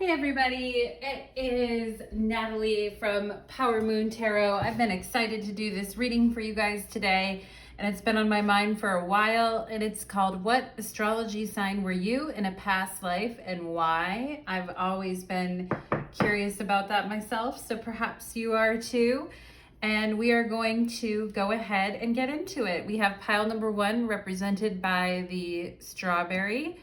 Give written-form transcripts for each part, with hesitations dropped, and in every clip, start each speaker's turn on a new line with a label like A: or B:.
A: Hey everybody, it is Natalie from Power Moon Tarot. I've been excited to do this reading for you guys today, and it's been on my mind for a while, and it's called What Astrology Sign Were You in a Past Life and Why? I've always been curious about that myself, so perhaps you are too. And we are going to go ahead and get into it. We have pile number 1 represented by the strawberry.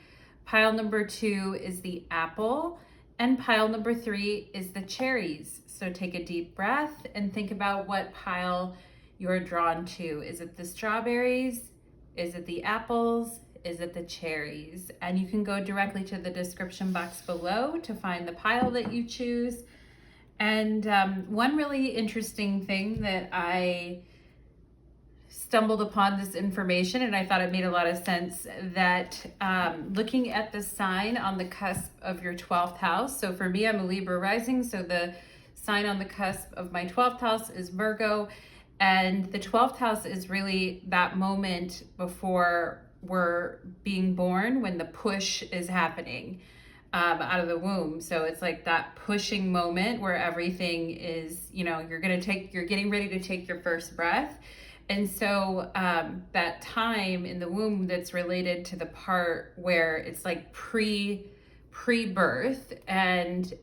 A: Pile number 2 is the apple. And pile number 3 is the cherries. So take a deep breath and think about what pile you're drawn to. Is it the strawberries? Is it the apples? Is it the cherries? And you can go directly to the description box below to find the pile that you choose. And one really interesting thing that I stumbled upon this information, and I thought it made a lot of sense, that looking at the sign on the cusp of your 12th house. So for me, I'm a Libra rising, so the sign on the cusp of my 12th house is Virgo, and the 12th house is really that moment before we're being born, when the push is happening out of the womb. So it's like that pushing moment where everything is, you're getting ready to take your first breath. And so that time in the womb that's related to the part where it's like pre-birth and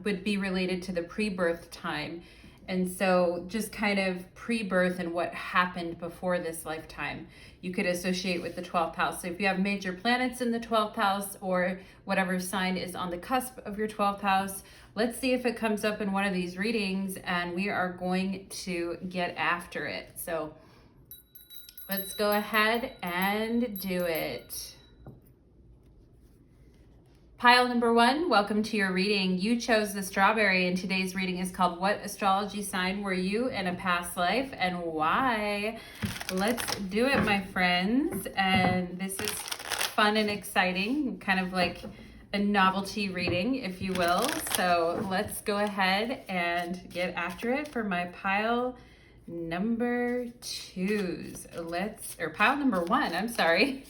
A: would be related to the pre-birth time. And so just kind of pre-birth and what happened before this lifetime, you could associate with the 12th house. So if you have major planets in the 12th house or whatever sign is on the cusp of your 12th house, let's see if it comes up in one of these readings, and we are going to get after it. So let's go ahead and do it. Pile number 1, welcome to your reading. You chose the strawberry, and today's reading is called What Astrology Sign Were You in a Past Life and Why? Let's do it, my friends. And this is fun and exciting, kind of like a novelty reading, if you will. So let's go ahead and get after it for my pile number 2s. Pile number 1, I'm sorry.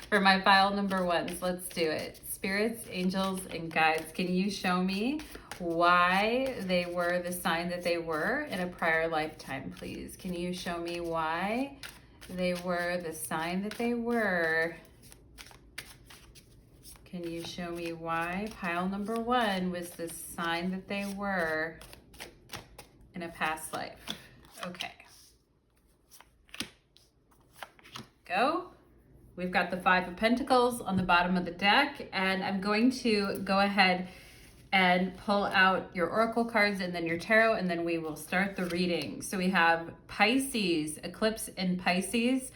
A: For my pile number 1s, let's do it. Spirits, angels, and guides, can you show me why they were the sign that they were in a prior lifetime, please? Can you show me why they were the sign that they were? Can you show me why pile number 1 was the sign that they were in a past life? Okay. Go. We've got the 5 of Pentacles on the bottom of the deck, and I'm going to go ahead and pull out your oracle cards and then your tarot, and then we will start the reading. So we have Pisces, eclipse in Pisces,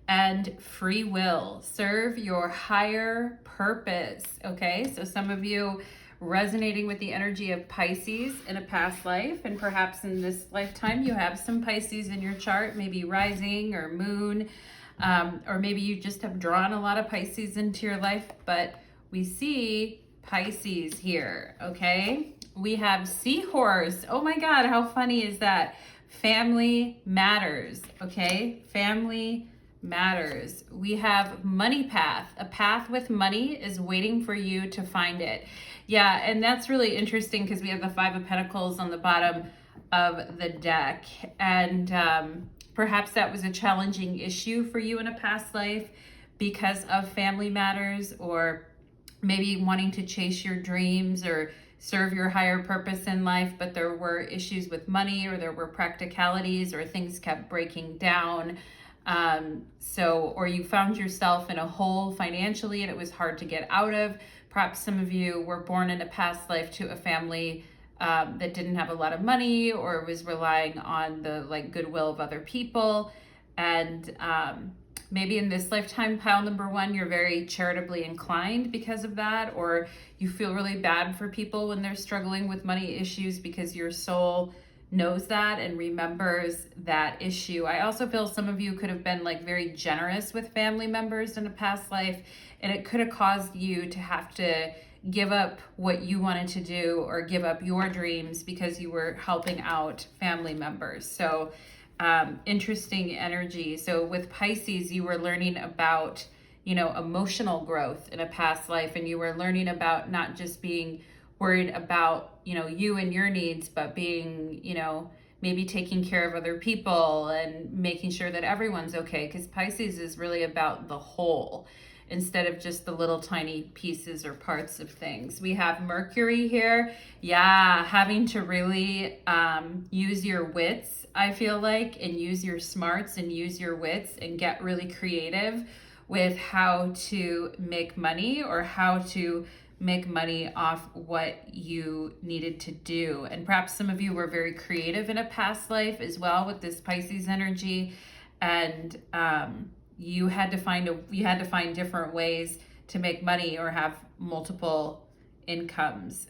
A: and free will. Serve your higher purpose. Okay, so some of you resonating with the energy of Pisces in a past life, and perhaps in this lifetime you have some Pisces in your chart, maybe rising or moon, or maybe you just have drawn a lot of Pisces into your life, but we see Pisces here. Okay, we have seahorse. Oh my God, how funny is that? Family matters. Okay, family matters. We have money path. A path with money is waiting for you to find it. Yeah, and that's really interesting because we have the 5 of Pentacles on the bottom of the deck, and perhaps that was a challenging issue for you in a past life because of family matters, or maybe wanting to chase your dreams or serve your higher purpose in life, but there were issues with money, or there were practicalities, or things kept breaking down. Or you found yourself in a hole financially and it was hard to get out of. Perhaps some of you were born in a past life to a family that didn't have a lot of money, or was relying on the goodwill of other people. And maybe in this lifetime, pile number 1, you're very charitably inclined because of that, or you feel really bad for people when they're struggling with money issues because your soul knows that and remembers that issue. I also feel some of you could have been very generous with family members in a past life, and it could have caused you to have to give up what you wanted to do or give up your dreams because you were helping out family members. So interesting energy. So with Pisces, you were learning about, emotional growth in a past life, and you were learning about not just being worried about, you and your needs, but being, maybe taking care of other people and making sure that everyone's okay. Because Pisces is really about the whole instead of just the little tiny pieces or parts of things. We have Mercury here. Yeah, having to really use your wits, I feel like, and use your smarts and use your wits and get really creative with how to make money or how to make money off what you needed to do. And perhaps some of you were very creative in a past life as well with this Pisces energy, and you had to find different ways to make money or have multiple incomes.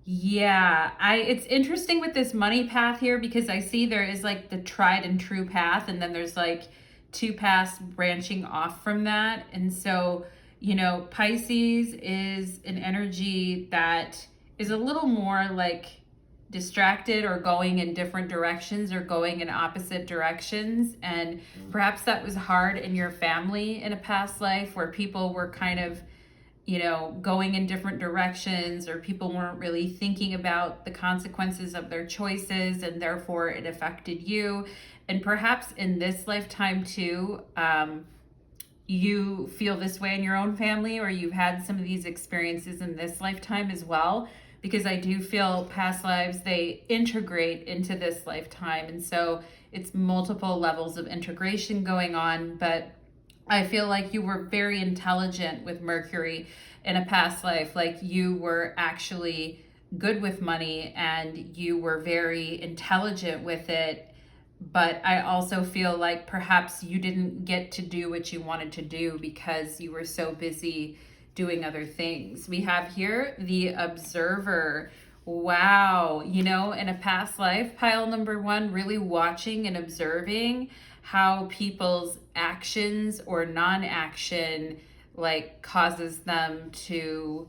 A: It's interesting with this money path here because I see there is like the tried and true path, and then there's like two paths branching off from that. And so, Pisces is an energy that is a little more like distracted or going in different directions or going in opposite directions. And perhaps that was hard in your family in a past life where people were kind of, going in different directions, or people weren't really thinking about the consequences of their choices, and therefore it affected you. And perhaps in this lifetime too, you feel this way in your own family, or you've had some of these experiences in this lifetime as well, because I do feel past lives, they integrate into this lifetime. And so it's multiple levels of integration going on, but I feel like you were very intelligent with Mercury in a past life. Like you were actually good with money and you were very intelligent with it. But I also feel like perhaps you didn't get to do what you wanted to do because you were so busy doing other things. We have here the Observer. Wow. In a past life, pile number one, really watching and observing how people's actions or non-action like causes them to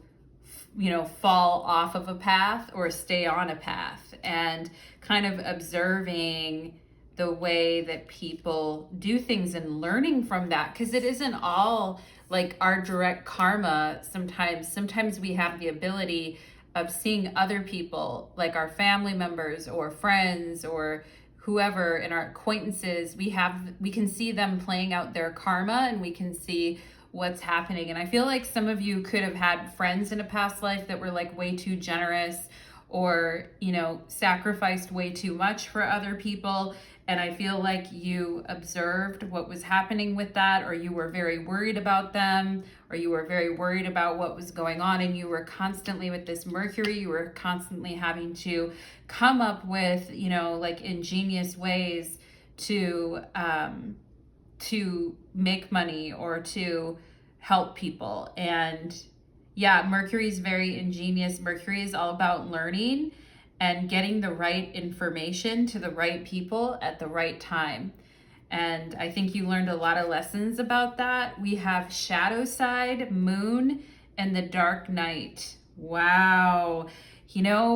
A: fall off of a path or stay on a path, and kind of observing the way that people do things and learning from that, because it isn't all like our direct karma. Sometimes we have the ability of seeing other people, like our family members or friends or whoever in our acquaintances. We can see them playing out their karma, and we can see what's happening. And I feel like some of you could have had friends in a past life that were like way too generous, or sacrificed way too much for other people. And I feel like you observed what was happening with that, or you were very worried about them, or you were very worried about what was going on. And you were constantly with this Mercury, you were constantly having to come up with, like ingenious ways to make money or to help people. And yeah, Mercury is very ingenious. Mercury is all about learning and getting the right information to the right people at the right time. And I think you learned a lot of lessons about that. We have Shadow Side, Moon, and the Dark Night. Wow.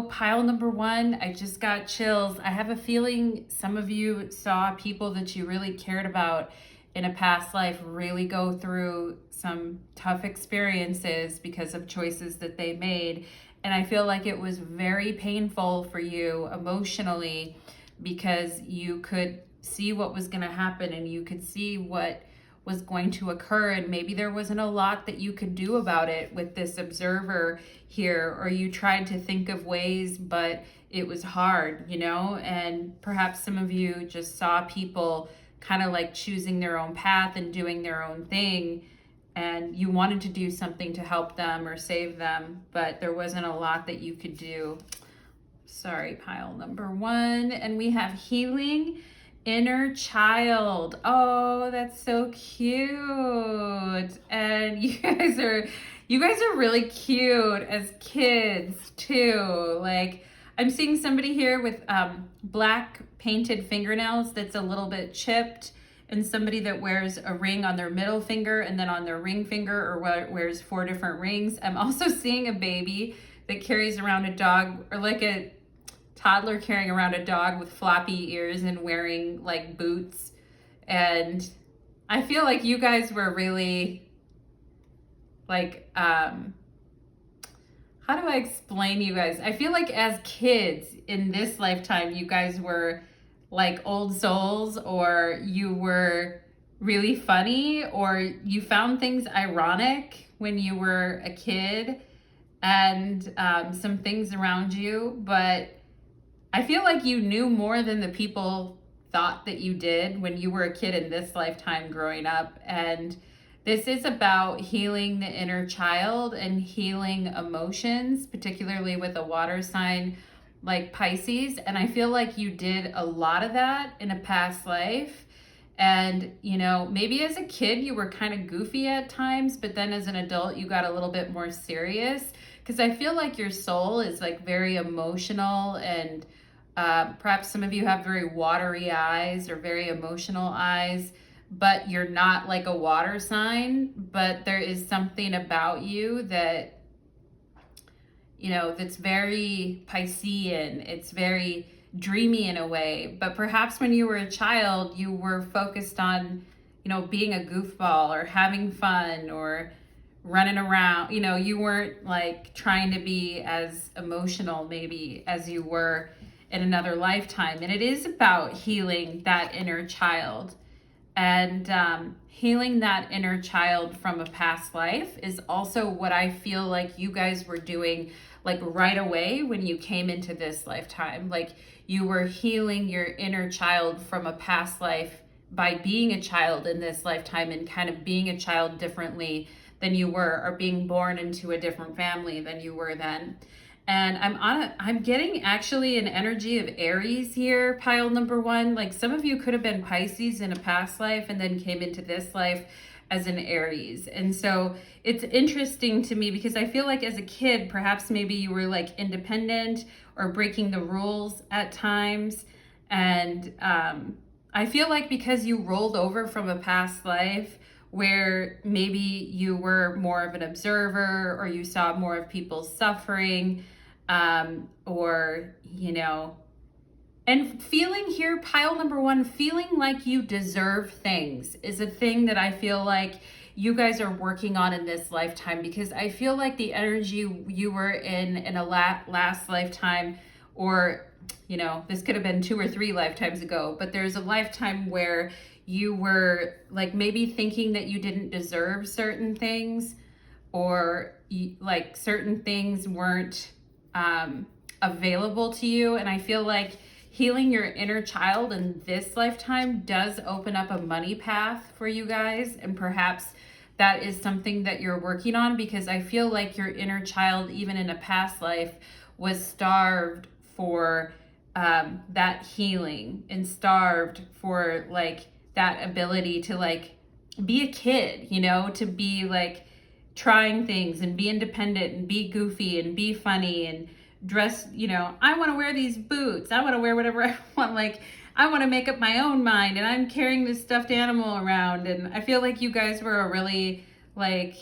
A: Pile number one, I just got chills. I have a feeling some of you saw people that you really cared about in a past life really go through some tough experiences because of choices that they made. And I feel like it was very painful for you emotionally, because you could see what was going to happen and you could see what was going to occur, and maybe there wasn't a lot that you could do about it with this Observer here, or you tried to think of ways, but it was hard, and perhaps some of you just saw people kind of like choosing their own path and doing their own thing, and you wanted to do something to help them or save them, but there wasn't a lot that you could do. Sorry, pile number one. And we have Healing Inner Child. Oh, that's so cute. And you guys are really cute as kids too. Like, I'm seeing somebody here with black painted fingernails that's a little bit chipped, and somebody that wears a ring on their middle finger and then on their ring finger, or wears 4 different rings. I'm also seeing a baby that carries around a dog, or like a toddler carrying around a dog with floppy ears and wearing like boots. And I feel like you guys were really like how do I explain you guys? I feel like as kids in this lifetime, you guys were like old souls, or you were really funny, or you found things ironic when you were a kid, and some things around you. But I feel like you knew more than the people thought that you did when you were a kid in this lifetime growing up. And this is about healing the inner child and healing emotions, particularly with a water sign like Pisces. And I feel like you did a lot of that in a past life. And, you know, maybe as a kid you were kind of goofy at times, but then as an adult you got a little bit more serious. Because I feel like your soul is like very emotional, and perhaps some of you have very watery eyes or very emotional eyes, but you're not like a water sign. But there is something about you that, you know, that's very Piscean. It's very dreamy in a way. But perhaps when you were a child, you were focused on, you know, being a goofball or having fun or running around. You know, you weren't like trying to be as emotional maybe as you were in another lifetime. And it is about healing that inner child. And healing that inner child from a past life is also what I feel like you guys were doing like right away when you came into this lifetime. Like you were healing your inner child from a past life by being a child in this lifetime, and kind of being a child differently than you were, or being born into a different family than you were then. And I'm getting actually an energy of Aries here, pile number one. Like some of you could have been Pisces in a past life and then came into this life as an Aries. And so it's interesting to me because I feel like as a kid, perhaps maybe you were like independent or breaking the rules at times. And I feel like because you rolled over from a past life where maybe you were more of an observer, or you saw more of people's suffering, or, you know, and feeling here, pile number one, feeling like you deserve things is a thing that I feel like you guys are working on in this lifetime. Because I feel like the energy you were in a last lifetime, or, you know, this could have been 2 or 3 lifetimes ago, but there's a lifetime where you were like maybe thinking that you didn't deserve certain things, or like certain things weren't available to you. And I feel like healing your inner child in this lifetime does open up a money path for you guys. And perhaps that is something that you're working on, because I feel like your inner child, even in a past life, was starved for that healing, and starved for like that ability to like be a kid, you know, to be like trying things and be independent and be goofy and be funny and dress, you know, I want to wear these boots, I want to wear whatever I want, like I want to make up my own mind, and I'm carrying this stuffed animal around. And I feel like you guys were a really like,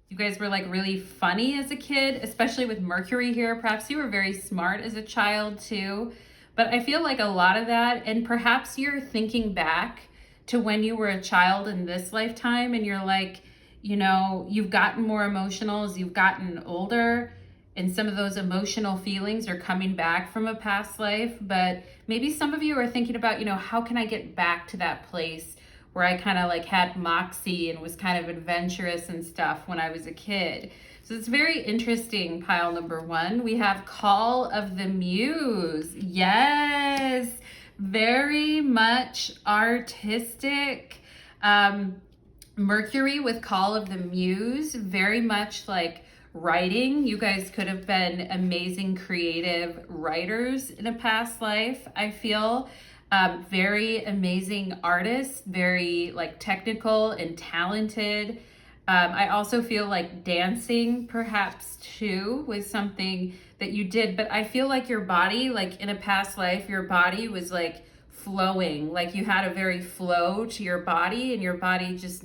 A: you guys were like really funny as a kid, especially with Mercury here. Perhaps you were very smart as a child too. But I feel like a lot of that, and perhaps you're thinking back to when you were a child in this lifetime, and you're like, you know, you've gotten more emotional as you've gotten older, and some of those emotional feelings are coming back from a past life. But maybe some of you are thinking about, you know, how can I get back to that place where I kind of like had moxie and was kind of adventurous and stuff when I was a kid. So it's very interesting, pile number one. We have Call of the Muse. Yes, very much artistic. Mercury with Call of the Muse, very much like writing. You guys could have been amazing creative writers in a past life, I feel. Very amazing artists, very like technical and talented. I also feel like dancing perhaps too was something that you did, but I feel like your body, like in a past life, your body was like flowing, like you had a very flow to your body, and your body just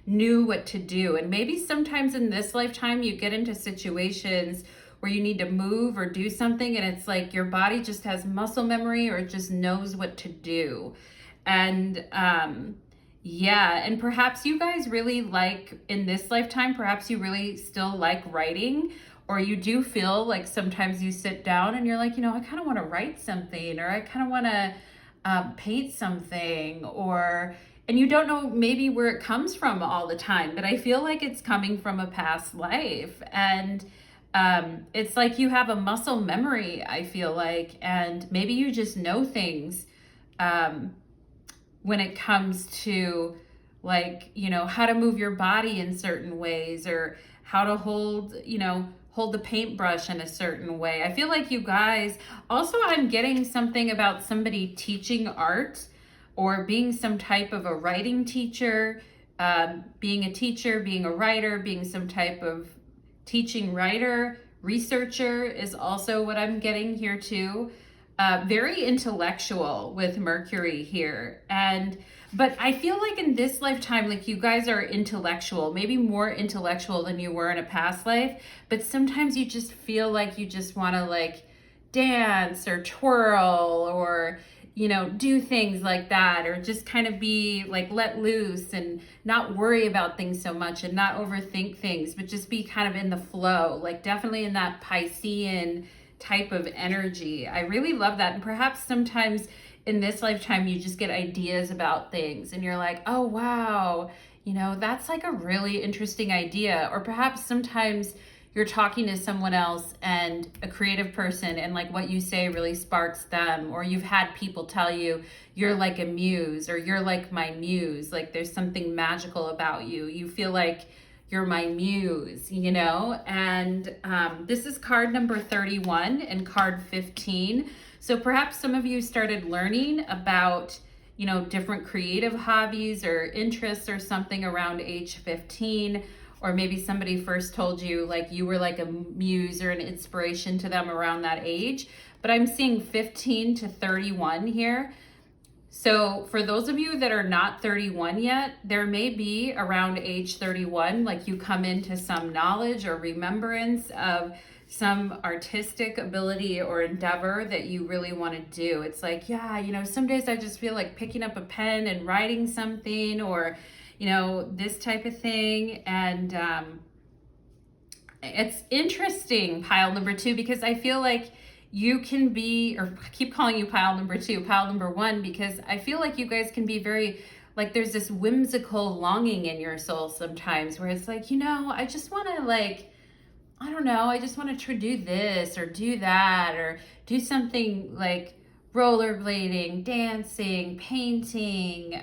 A: knew what to do. And maybe sometimes in this lifetime you get into situations where you need to move or do something, and it's like your body just has muscle memory, or it just knows what to do. And Yeah, and perhaps you guys really like, in this lifetime, perhaps you really still like writing, or you do feel like sometimes you sit down and you're like, I kind of want to write something, or I kind of want to paint something, and you don't know maybe where it comes from all the time, but I feel like it's coming from a past life. And it's like you have a muscle memory, I feel like, and maybe you just know things. Um, when it comes to, like, how to move your body in certain ways, or how to hold the paintbrush in a certain way. I feel like you guys also, I'm getting something about somebody teaching art, or being some type of a writing teacher, being a teacher, being a writer, being some type of teaching writer, researcher is also what I'm getting here too. Very intellectual with Mercury here. But I feel like in this lifetime, like, you guys are intellectual, maybe more intellectual than you were in a past life. But sometimes you just feel like you just want to, like, dance or twirl, or do things like that, or just kind of be like let loose and not worry about things so much, and not overthink things, but just be kind of in the flow, like definitely in that Piscean type of energy. I really love that. And perhaps sometimes in this lifetime you just get ideas about things and you're like, oh wow, that's like a really interesting idea. Or perhaps sometimes you're talking to someone else, and a creative person, and like what you say really sparks them. Or you've had people tell you you're like a muse, or you're like my muse, like there's something magical about you. You feel like you're my muse, And this is card number 31 and card 15. So perhaps some of you started learning about, different creative hobbies or interests or something around age 15. Or maybe somebody first told you like you were like a muse or an inspiration to them around that age. But I'm seeing 15 to 31 here. So for those of you that are not 31 yet, there may be around age 31, like you come into some knowledge or remembrance of some artistic ability or endeavor that you really want to do. It's like, yeah, some days I just feel like picking up a pen and writing something, or this type of thing. And it's interesting, pile number 2, because I feel like you can be, or I keep calling you pile number 2, pile number 1, because I feel like you guys can be very, like, there's this whimsical longing in your soul sometimes where it's like, I just want to, like, I don't know, I just want to do this or do that, or do something like rollerblading, dancing, painting,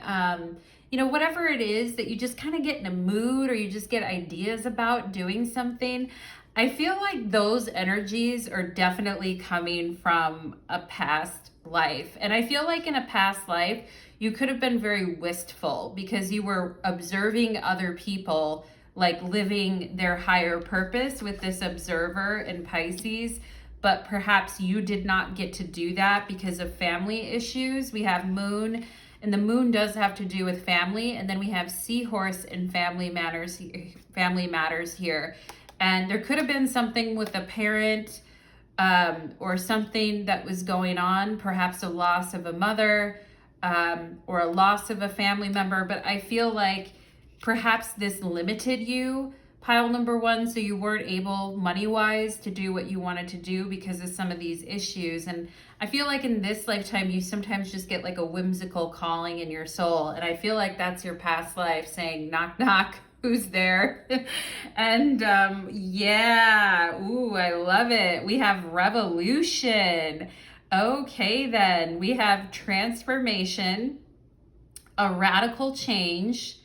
A: whatever it is that you just kind of get in a mood, or you just get ideas about doing something. I feel like those energies are definitely coming from a past life. And I feel like in a past life, you could have been very wistful because you were observing other people, like living their higher purpose with this observer in Pisces. But perhaps you did not get to do that because of family issues. We have moon, and the moon does have to do with family. And then we have seahorse and family matters here. And there could have been something with a parent, or something that was going on, perhaps a loss of a mother, or a loss of a family member. But I feel like perhaps this limited you, pile number 1, so you weren't able money-wise to do what you wanted to do because of some of these issues. And I feel like in this lifetime, you sometimes just get like a whimsical calling in your soul. And I feel like that's your past life saying, knock, knock, who's there? And yeah, ooh, I love it. We have revolution. Okay, then we have transformation, a radical change,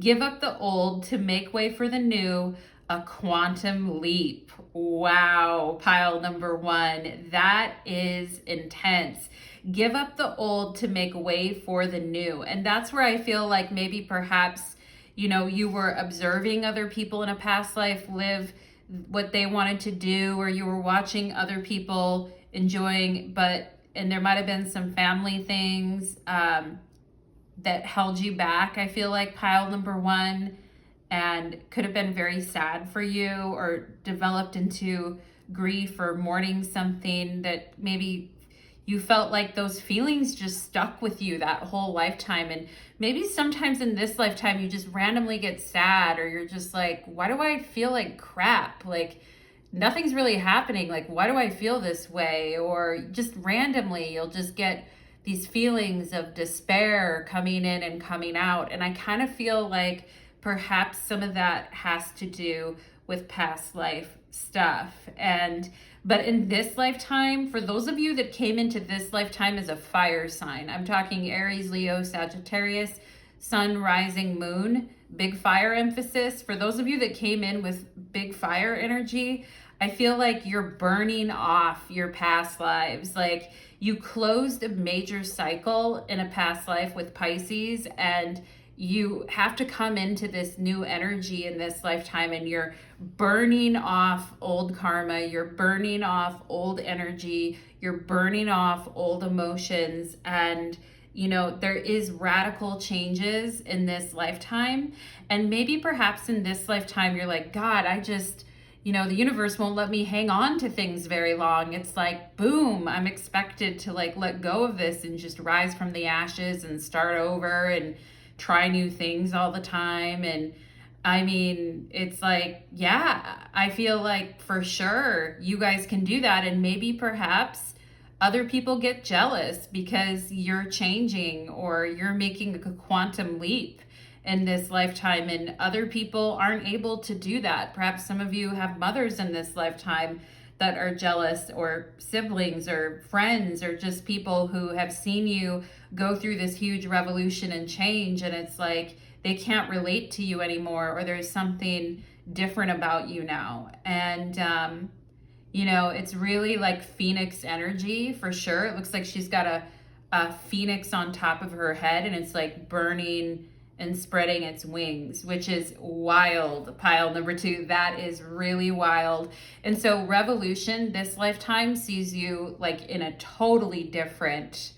A: give up the old to make way for the new, a quantum leap. Wow, pile number 1. That is intense. Give up the old to make way for the new. And that's where I feel like maybe perhaps, you were observing other people in a past life live what they wanted to do, or you were watching other people enjoying, and there might have been some family things that held you back, I feel like, pile number 1, and could have been very sad for you, or developed into grief or mourning something that maybe you felt like those feelings just stuck with you that whole lifetime. And maybe sometimes in this lifetime, you just randomly get sad, or you're just like, why do I feel like crap? Like, nothing's really happening. Like, why do I feel this way? Or just randomly, you'll just get these feelings of despair coming in and coming out. And I kind of feel like perhaps some of that has to do with past life stuff. But in this lifetime, for those of you that came into this lifetime as a fire sign, I'm talking Aries, Leo, Sagittarius, Sun, Rising, Moon, big fire emphasis. For those of you that came in with big fire energy, I feel like you're burning off your past lives. Like, you closed a major cycle in a past life with Pisces, and you have to come into this new energy in this lifetime, and you're burning off old karma, you're burning off old energy, you're burning off old emotions. And there is radical changes in this lifetime. And maybe perhaps in this lifetime, you're like, God, the universe won't let me hang on to things very long. It's like, boom, I'm expected to like let go of this and just rise from the ashes and start over and try new things all the time. And I mean, it's like, yeah, I feel like for sure you guys can do that. And maybe perhaps other people get jealous because you're changing, or you're making a quantum leap in this lifetime, and other people aren't able to do that. Perhaps some of you have mothers in this lifetime that are jealous, or siblings, or friends, or just people who have seen you go through this huge revolution and change, and it's like they can't relate to you anymore, or there's something different about you now. And it's really like Phoenix energy for sure. It looks like she's got a phoenix on top of her head, and it's like burning and spreading its wings, which is wild. Pile number 2, that is really wild. And so revolution this lifetime sees you like in a totally different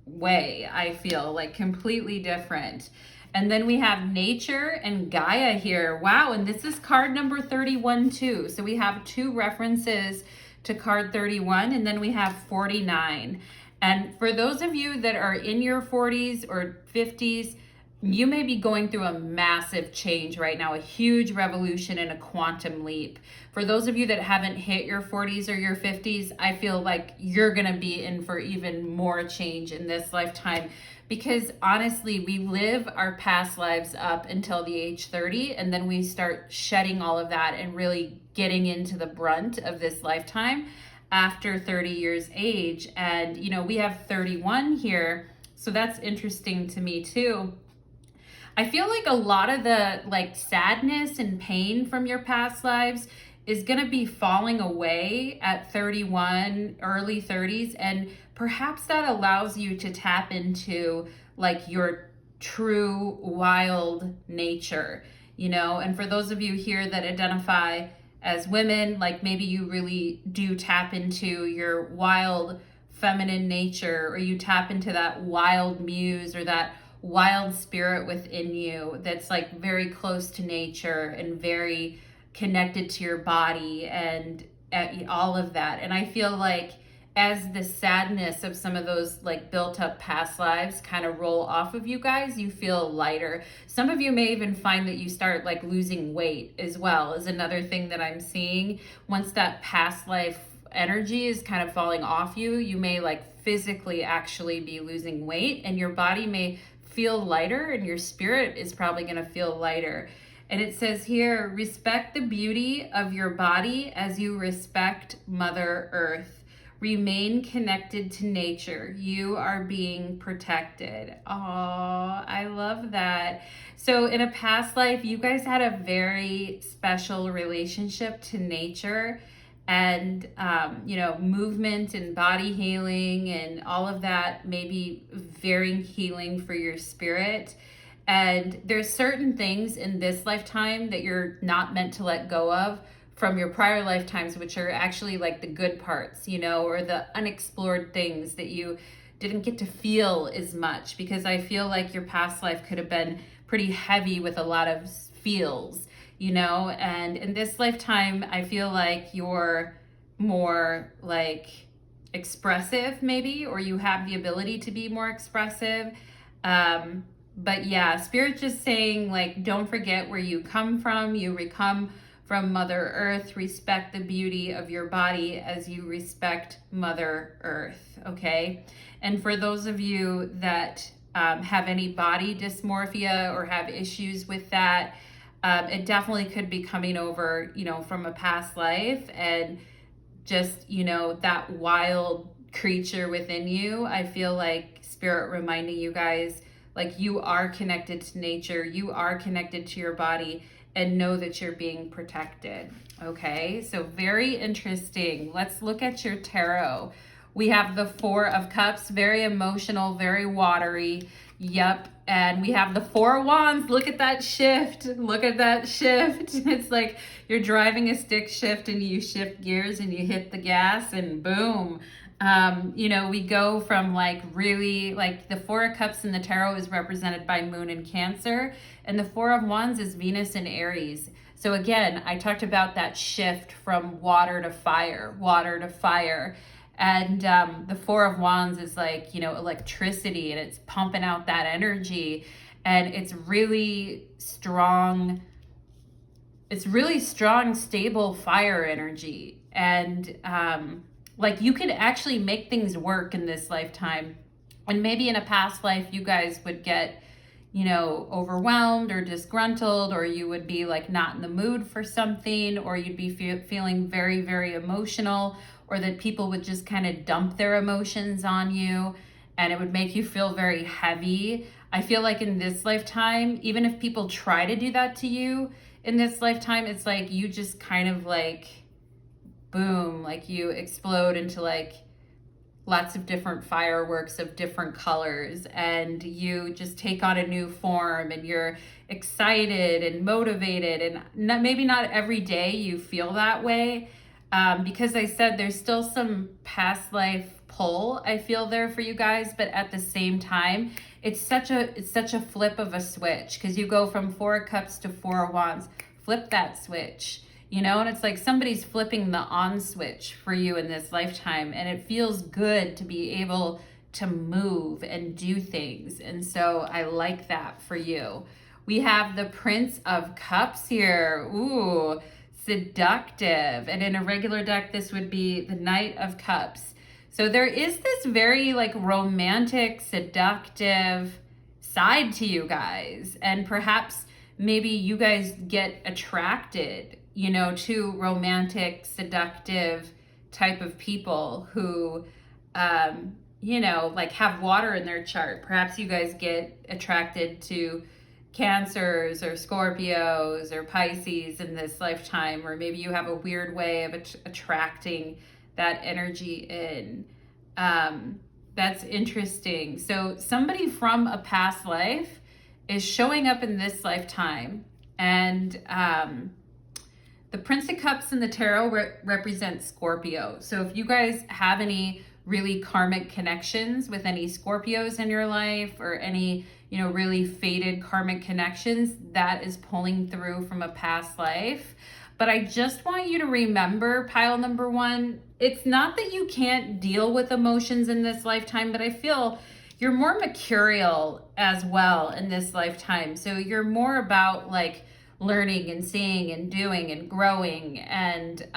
A: way. I feel like completely different. And then we have nature and Gaia here. Wow, and this is card number 31 too. So we have 2 references to card 31, and then we have 49. And for those of you that are in your 40s or 50s, you may be going through a massive change right now, a huge revolution and a quantum leap. For those of you that haven't hit your 40s or your 50s, I feel like you're going to be in for even more change in this lifetime, because honestly, we live our past lives up until the age 30, and then we start shedding all of that and really getting into the brunt of this lifetime after 30 years age. And we have 31 here, so that's interesting to me too. I feel like a lot of the like sadness and pain from your past lives is going to be falling away at 31, early 30s. And perhaps that allows you to tap into like your true wild nature, and for those of you here that identify as women, like maybe you really do tap into your wild feminine nature, or you tap into that wild muse or that wild spirit within you that's like very close to nature and very connected to your body and all of that. And I feel like as the sadness of some of those like built up past lives kind of roll off of you guys, you feel lighter. Some of you may even find that you start like losing weight as well, is another thing that I'm seeing. Once that past life energy is kind of falling off you, you may like physically actually be losing weight, and your body may feel lighter, and your spirit is probably going to feel lighter. And it says here, respect the beauty of your body as you respect Mother Earth. Remain connected to nature. You are being protected. Oh, I love that. So in a past life, you guys had a very special relationship to nature, and movement and body healing and all of that may be very healing for your spirit. And there's certain things in this lifetime that you're not meant to let go of from your prior lifetimes, which are actually like the good parts, or the unexplored things that you didn't get to feel as much, because I feel like your past life could have been pretty heavy with a lot of feels. And in this lifetime, I feel like you're more like expressive maybe, or you have the ability to be more expressive. But yeah, Spirit's just saying, like, don't forget where you come from. You come from Mother Earth. Respect the beauty of your body as you respect Mother Earth, okay? And for those of you that have any body dysmorphia or have issues with that, it definitely could be coming over, you know, from a past life, and just, you know, that wild creature within you. I feel like Spirit reminding you guys, like, you are connected to nature, you are connected to your body, and know that you're being protected. Okay, so very interesting. Let's look at your tarot. We have the Four of Cups, very emotional, very watery. Yep. And we have the Four of Wands. Look at that shift. Look at that shift. It's like you're driving a stick shift and you shift gears and you hit the gas and boom. You know, we go from like really, like, the Four of Cups in the tarot is represented by Moon in Cancer, and the Four of Wands is Venus in Aries. So again, I talked about that shift from water to fire, water to fire. And the Four of Wands is like, you know, electricity, and it's pumping out that energy, and it's really strong. It's really strong, stable fire energy. And like, you could actually make things work in this lifetime. And maybe in a past life, you guys would get, you know, overwhelmed or disgruntled, or you would be like not in the mood for something, or you'd be feeling very, very emotional, or that people would just kind of dump their emotions on you and it would make you feel very heavy. I feel like in this lifetime, even if people try to do that to you in this lifetime, it's like you just kind of like, boom, like you explode into like lots of different fireworks of different colors, and you just take on a new form, and you're excited and motivated. And maybe not every day you feel that way, because I said there's still some past life pull I feel there for you guys, but at the same time, it's such a flip of a switch, because you go from Four of Cups to Four of Wands. Flip that switch. You know, and it's like somebody's flipping the on switch for you in this lifetime, and it feels good to be able to move and do things. And so I like that for you. We have the Prince of Cups here. Ooh, seductive. And in a regular deck, this would be the Knight of Cups. So there is this very like romantic, seductive side to you guys. And perhaps maybe you guys get attracted, you know, to romantic, seductive type of people who, you know, like have water in their chart. Perhaps you guys get attracted to Cancers or Scorpios or Pisces in this lifetime, or maybe you have a weird way of attracting that energy in. That's interesting. So somebody from a past life is showing up in this lifetime, and the Prince of Cups in the tarot represents Scorpio. So if you guys have any really karmic connections with any Scorpios in your life, or any, you know, really fated karmic connections, that is pulling through from a past life. But I just want you to remember, pile number one, it's not that you can't deal with emotions in this lifetime, but I feel you're more mercurial as well in this lifetime. So you're more about like learning and seeing and doing and growing, and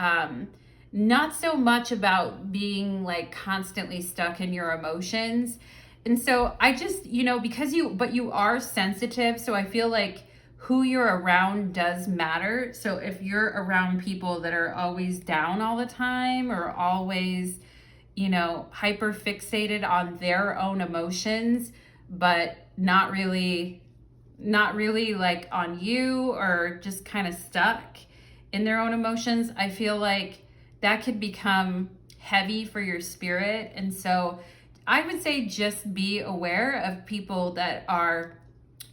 A: not so much about being like constantly stuck in your emotions. And so I just, you know, because you are sensitive, so I feel like who you're around does matter. So if you're around people that are always down all the time, or always, you know, hyper fixated on their own emotions, but not really like on you, or just kind of stuck in their own emotions, I feel like that could become heavy for your spirit. And so I would say just be aware of people that are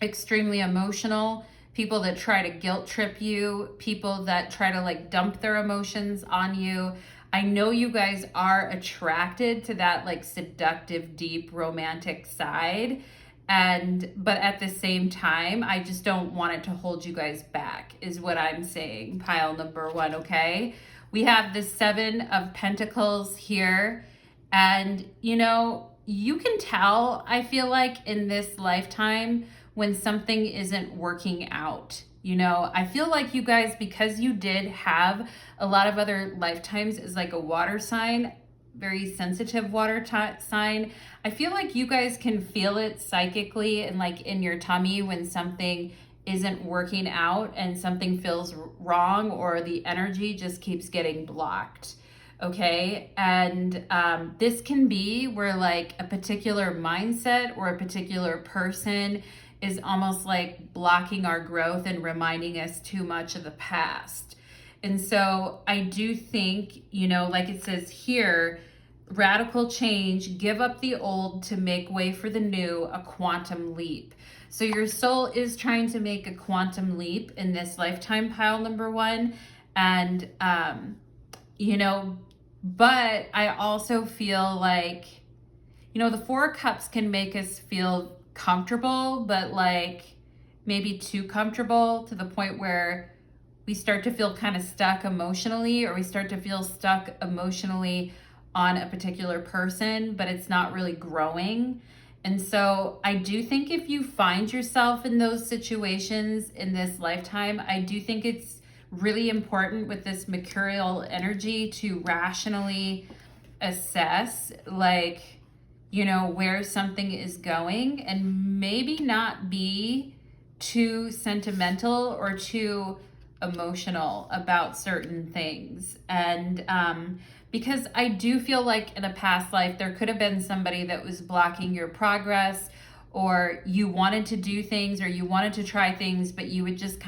A: extremely emotional, people that try to guilt trip you, people that try to like dump their emotions on you. I know you guys are attracted to that like seductive, deep, romantic side. But at the same time, I just don't want it to hold you guys back, is what I'm saying. Pile number one, okay? We have the Seven of Pentacles here. And, you know, you can tell, I feel like, in this lifetime when something isn't working out. You know, I feel like you guys, because you did have a lot of other lifetimes as like a water sign, very sensitive water sign, I feel like you guys can feel it psychically and like in your tummy when something isn't working out and something feels wrong or the energy just keeps getting blocked. Okay. And this can be where like a particular mindset or a particular person is almost like blocking our growth and reminding us too much of the past. And so I do think, you know, like it says here, radical change, give up the old to make way for the new, a quantum leap. So your soul is trying to make a quantum leap in this lifetime, pile number one. And, you know, but I also feel like, you know, the Four of Cups can make us feel comfortable, but like maybe too comfortable to the point where we start to feel kind of stuck emotionally, or we start to feel stuck emotionally on a particular person, but it's not really growing. And so I do think if you find yourself in those situations in this lifetime, I do think it's really important with this mercurial energy to rationally assess, like, you know, where something is going, and maybe not be too sentimental or too emotional about certain things. And because I do feel like in a past life, there could have been somebody that was blocking your progress, or you wanted to do things, or you wanted to try things, but you would just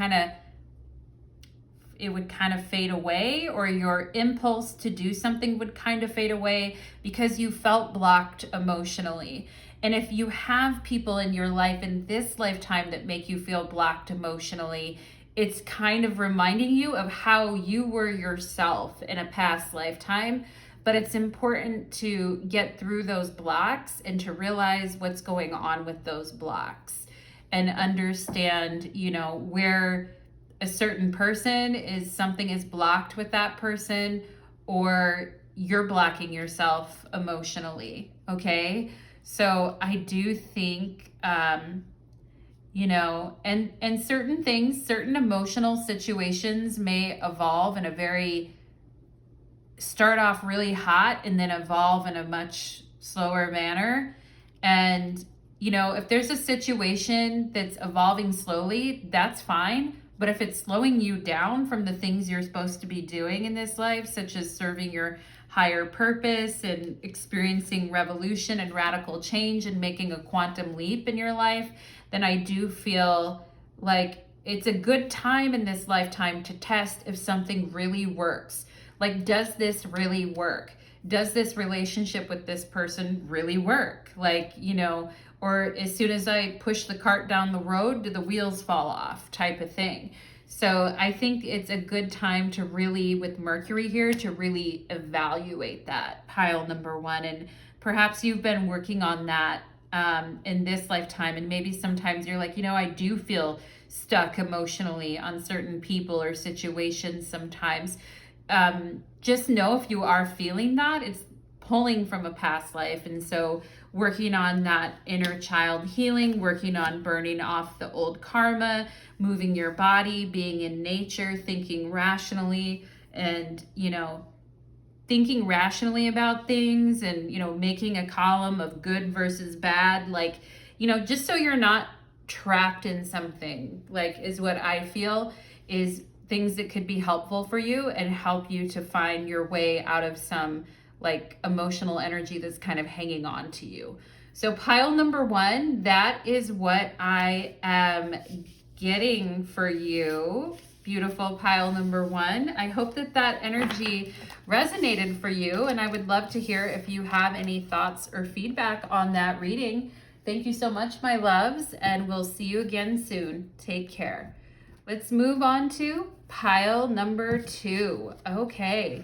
A: it would kind of fade away, or your impulse to do something would kind of fade away because you felt blocked emotionally. And if you have people in your life in this lifetime that make you feel blocked emotionally, it's kind of reminding you of how you were yourself in a past lifetime. But it's important to get through those blocks and to realize what's going on with those blocks and understand, you know, where a certain person is, something is blocked with that person, or you're blocking yourself emotionally. Okay. So I do think, you know, and certain things, certain emotional situations may evolve in a start off really hot and then evolve in a much slower manner. And, you know, if there's a situation that's evolving slowly, that's fine. But if it's slowing you down from the things you're supposed to be doing in this life, such as serving your higher purpose and experiencing revolution and radical change and making a quantum leap in your life, then I do feel like it's a good time in this lifetime to test if something really works. Like, does this really work? Does this relationship with this person really work? Like, you know, or as soon as I push the cart down the road, do the wheels fall off, type of thing. So I think it's a good time to really, with Mercury here, to really evaluate that, pile number one. And perhaps you've been working on that in this lifetime. And maybe sometimes you're like, you know, I do feel stuck emotionally on certain people or situations sometimes. Just know if you are feeling that, it's pulling from a past life. And so working on that inner child healing, working on burning off the old karma, moving your body, being in nature, thinking rationally, and, you know, thinking rationally about things, and, you know, making a column of good versus bad, like, you know, just so you're not trapped in something, like, is what I feel is things that could be helpful for you and help you to find your way out of some like emotional energy that's kind of hanging on to you. So pile number one, that is what I am getting for you. Beautiful pile number one. I hope that that energy resonated for you, and I would love to hear if you have any thoughts or feedback on that reading. Thank you so much, my loves, and we'll see you again soon. Take care. Let's move on to pile number two. Okay.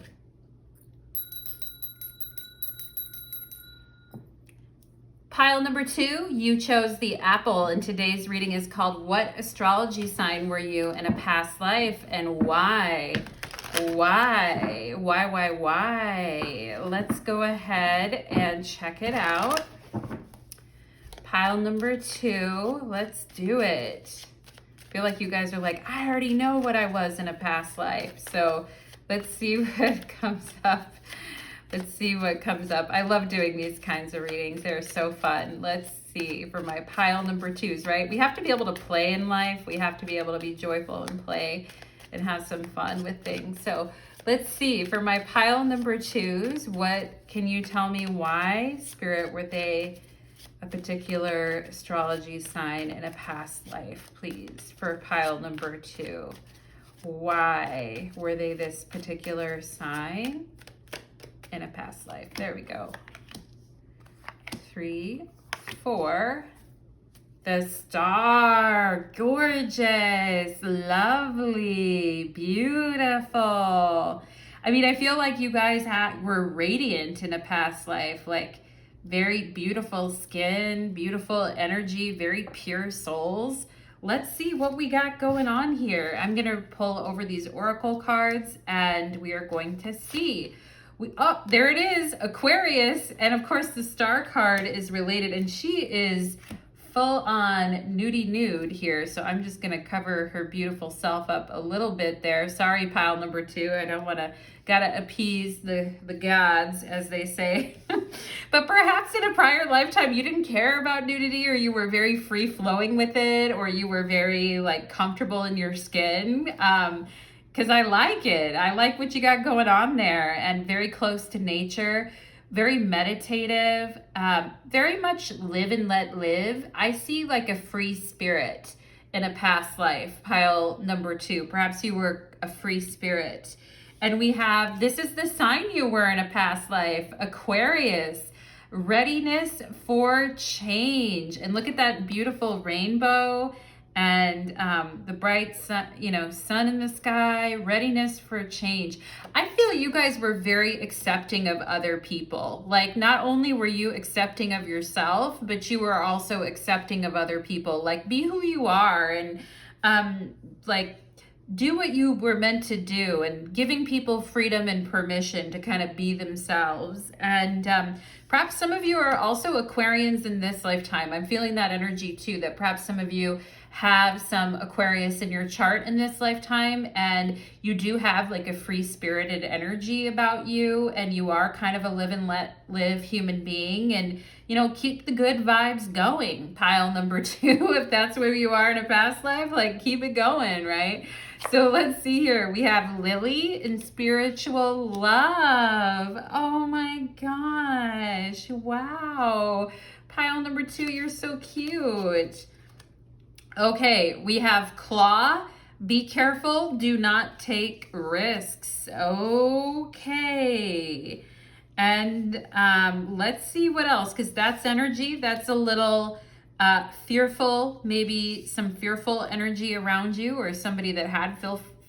A: Pile number two, you chose the apple, and today's reading is called What Astrology Sign Were You in a Past Life and Why? Why? Why? Let's go ahead and check it out. Pile number 2. Let's do it. I feel like you guys are like, I already know what I was in a past life. So let's see what comes up. Let's see what comes up. I love doing these kinds of readings. They're so fun. Let's see for my pile number 2s, right? We have to be able to play in life. We have to be able to be joyful and play and have some fun with things. So let's see for my pile number 2s, what can you tell me why, Spirit, were they a particular astrology sign in a past life, please, for pile number 2? Why were they this particular sign in a past life? There we go. 3, 4. The Star. Gorgeous, lovely, beautiful. I mean, I feel like you guys were radiant in a past life, like very beautiful skin, beautiful energy, very pure souls. Let's see what we got going on here. I'm going to pull over these oracle cards and we are going to see. Oh, there it is, Aquarius. And of course the Star card is related, and she is full on nudie nude here. So I'm just going to cover her beautiful self up a little bit there. Sorry, pile number 2. I don't want to, gotta appease the gods, as they say. But perhaps in a prior lifetime, you didn't care about nudity, or you were very free flowing with it, or you were very like comfortable in your skin. Because I like it. I like what you got going on there, and very close to nature. Very meditative, very much live and let live. I see like a free spirit in a past life, pile number 2. Perhaps you were a free spirit. And we have, this is the sign you were in a past life, Aquarius, readiness for change. And look at that beautiful rainbow and the bright sun, sun in the sky, readiness for change. I feel you guys were very accepting of other people. Like, not only were you accepting of yourself, but you were also accepting of other people. Like, be who you are, and like, do what you were meant to do, and giving people freedom and permission to kind of be themselves. And perhaps some of you are also Aquarians in this lifetime. I'm feeling that energy too, that perhaps some of you have some Aquarius in your chart in this lifetime, and you do have like a free spirited energy about you, and you are kind of a live and let live human being, and keep the good vibes going, pile number 2. If that's where you are in a past life, like, keep it going, right? So let's see here. We have Lily in spiritual love. Oh my gosh. Wow. Pile number 2, you're so cute. Okay, we have Claw. Be careful. Do not take risks. Okay. And let's see what else, because that's energy. That's a little fearful, maybe some fearful energy around you, or somebody that had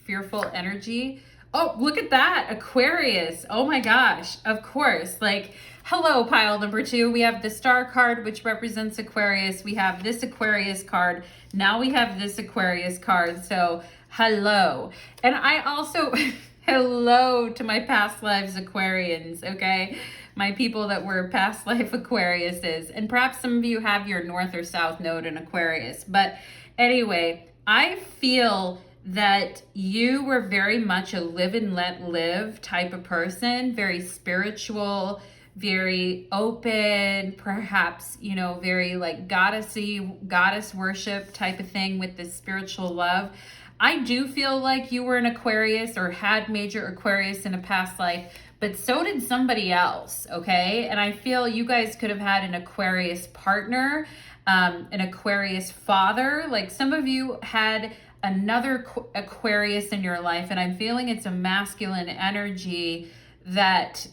A: fearful energy. Oh, look at that, Aquarius. Oh my gosh, of course. Like, hello, pile number 2. We have the Star card, which represents Aquarius. We have this Aquarius card. Now we have this Aquarius card. So hello. And I also, hello to my past lives Aquarians, okay? My people that were past life Aquariuses. And perhaps some of you have your north or south node in Aquarius. But anyway, I feel that you were very much a live and let live type of person, very spiritual, very open, perhaps, very like goddess worship type of thing with this spiritual love. I do feel like you were an Aquarius or had major Aquarius in a past life, but so did somebody else, okay? And I feel you guys could have had an Aquarius partner, an Aquarius father. Like, some of you had another Aquarius in your life, and I'm feeling it's a masculine energy that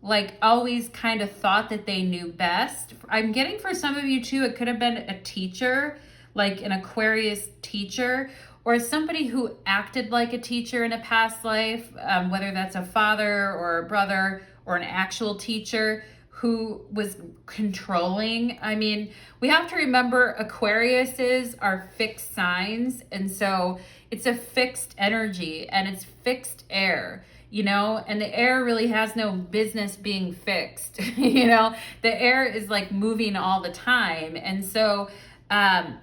A: like always kind of thought that they knew best. I'm getting for some of you too, it could have been a teacher, like an Aquarius teacher, or somebody who acted like a teacher in a past life, whether that's a father or a brother or an actual teacher who was controlling. I mean, we have to remember Aquariuses are fixed signs. And so it's a fixed energy and it's fixed air, you know, and the air really has no business being fixed. You know, the air is like moving all the time. And so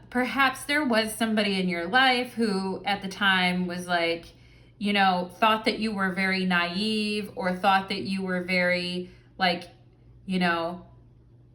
A: perhaps there was somebody in your life who at the time was like, you know, thought that you were very naive, or thought that you were very like, you know,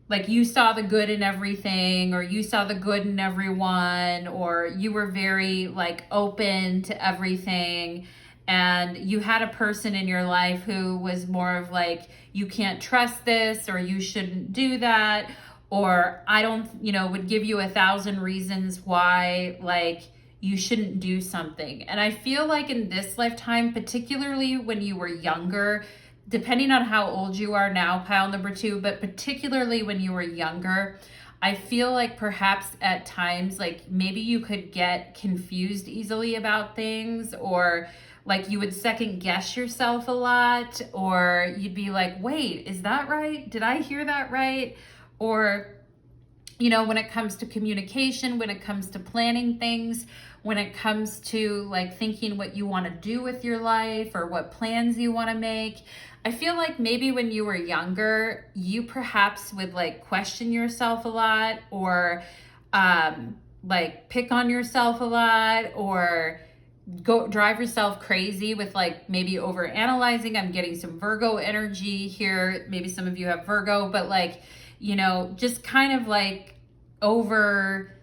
A: like you saw the good in everything, or you saw the good in everyone, or you were very like open to everything. And you had a person in your life who was more of like, you can't trust this, or you shouldn't do that, or I don't, you know, would give you 1,000 reasons why like you shouldn't do something. And I feel like in this lifetime, particularly when you were younger, depending on how old you are now, pile number 2, but particularly when you were younger, I feel like perhaps at times, like maybe you could get confused easily about things, or like you would second guess yourself a lot, or you'd be like, wait, is that right? Did I hear that right? Or, you know, when it comes to communication, when it comes to planning things, when it comes to like thinking what you want to do with your life or what plans you want to make, I feel like maybe when you were younger, you perhaps would like question yourself a lot, or like pick on yourself a lot, or go drive yourself crazy with like maybe over analyzing. I'm getting some Virgo energy here. Maybe some of you have Virgo, but like, you know, just kind of like over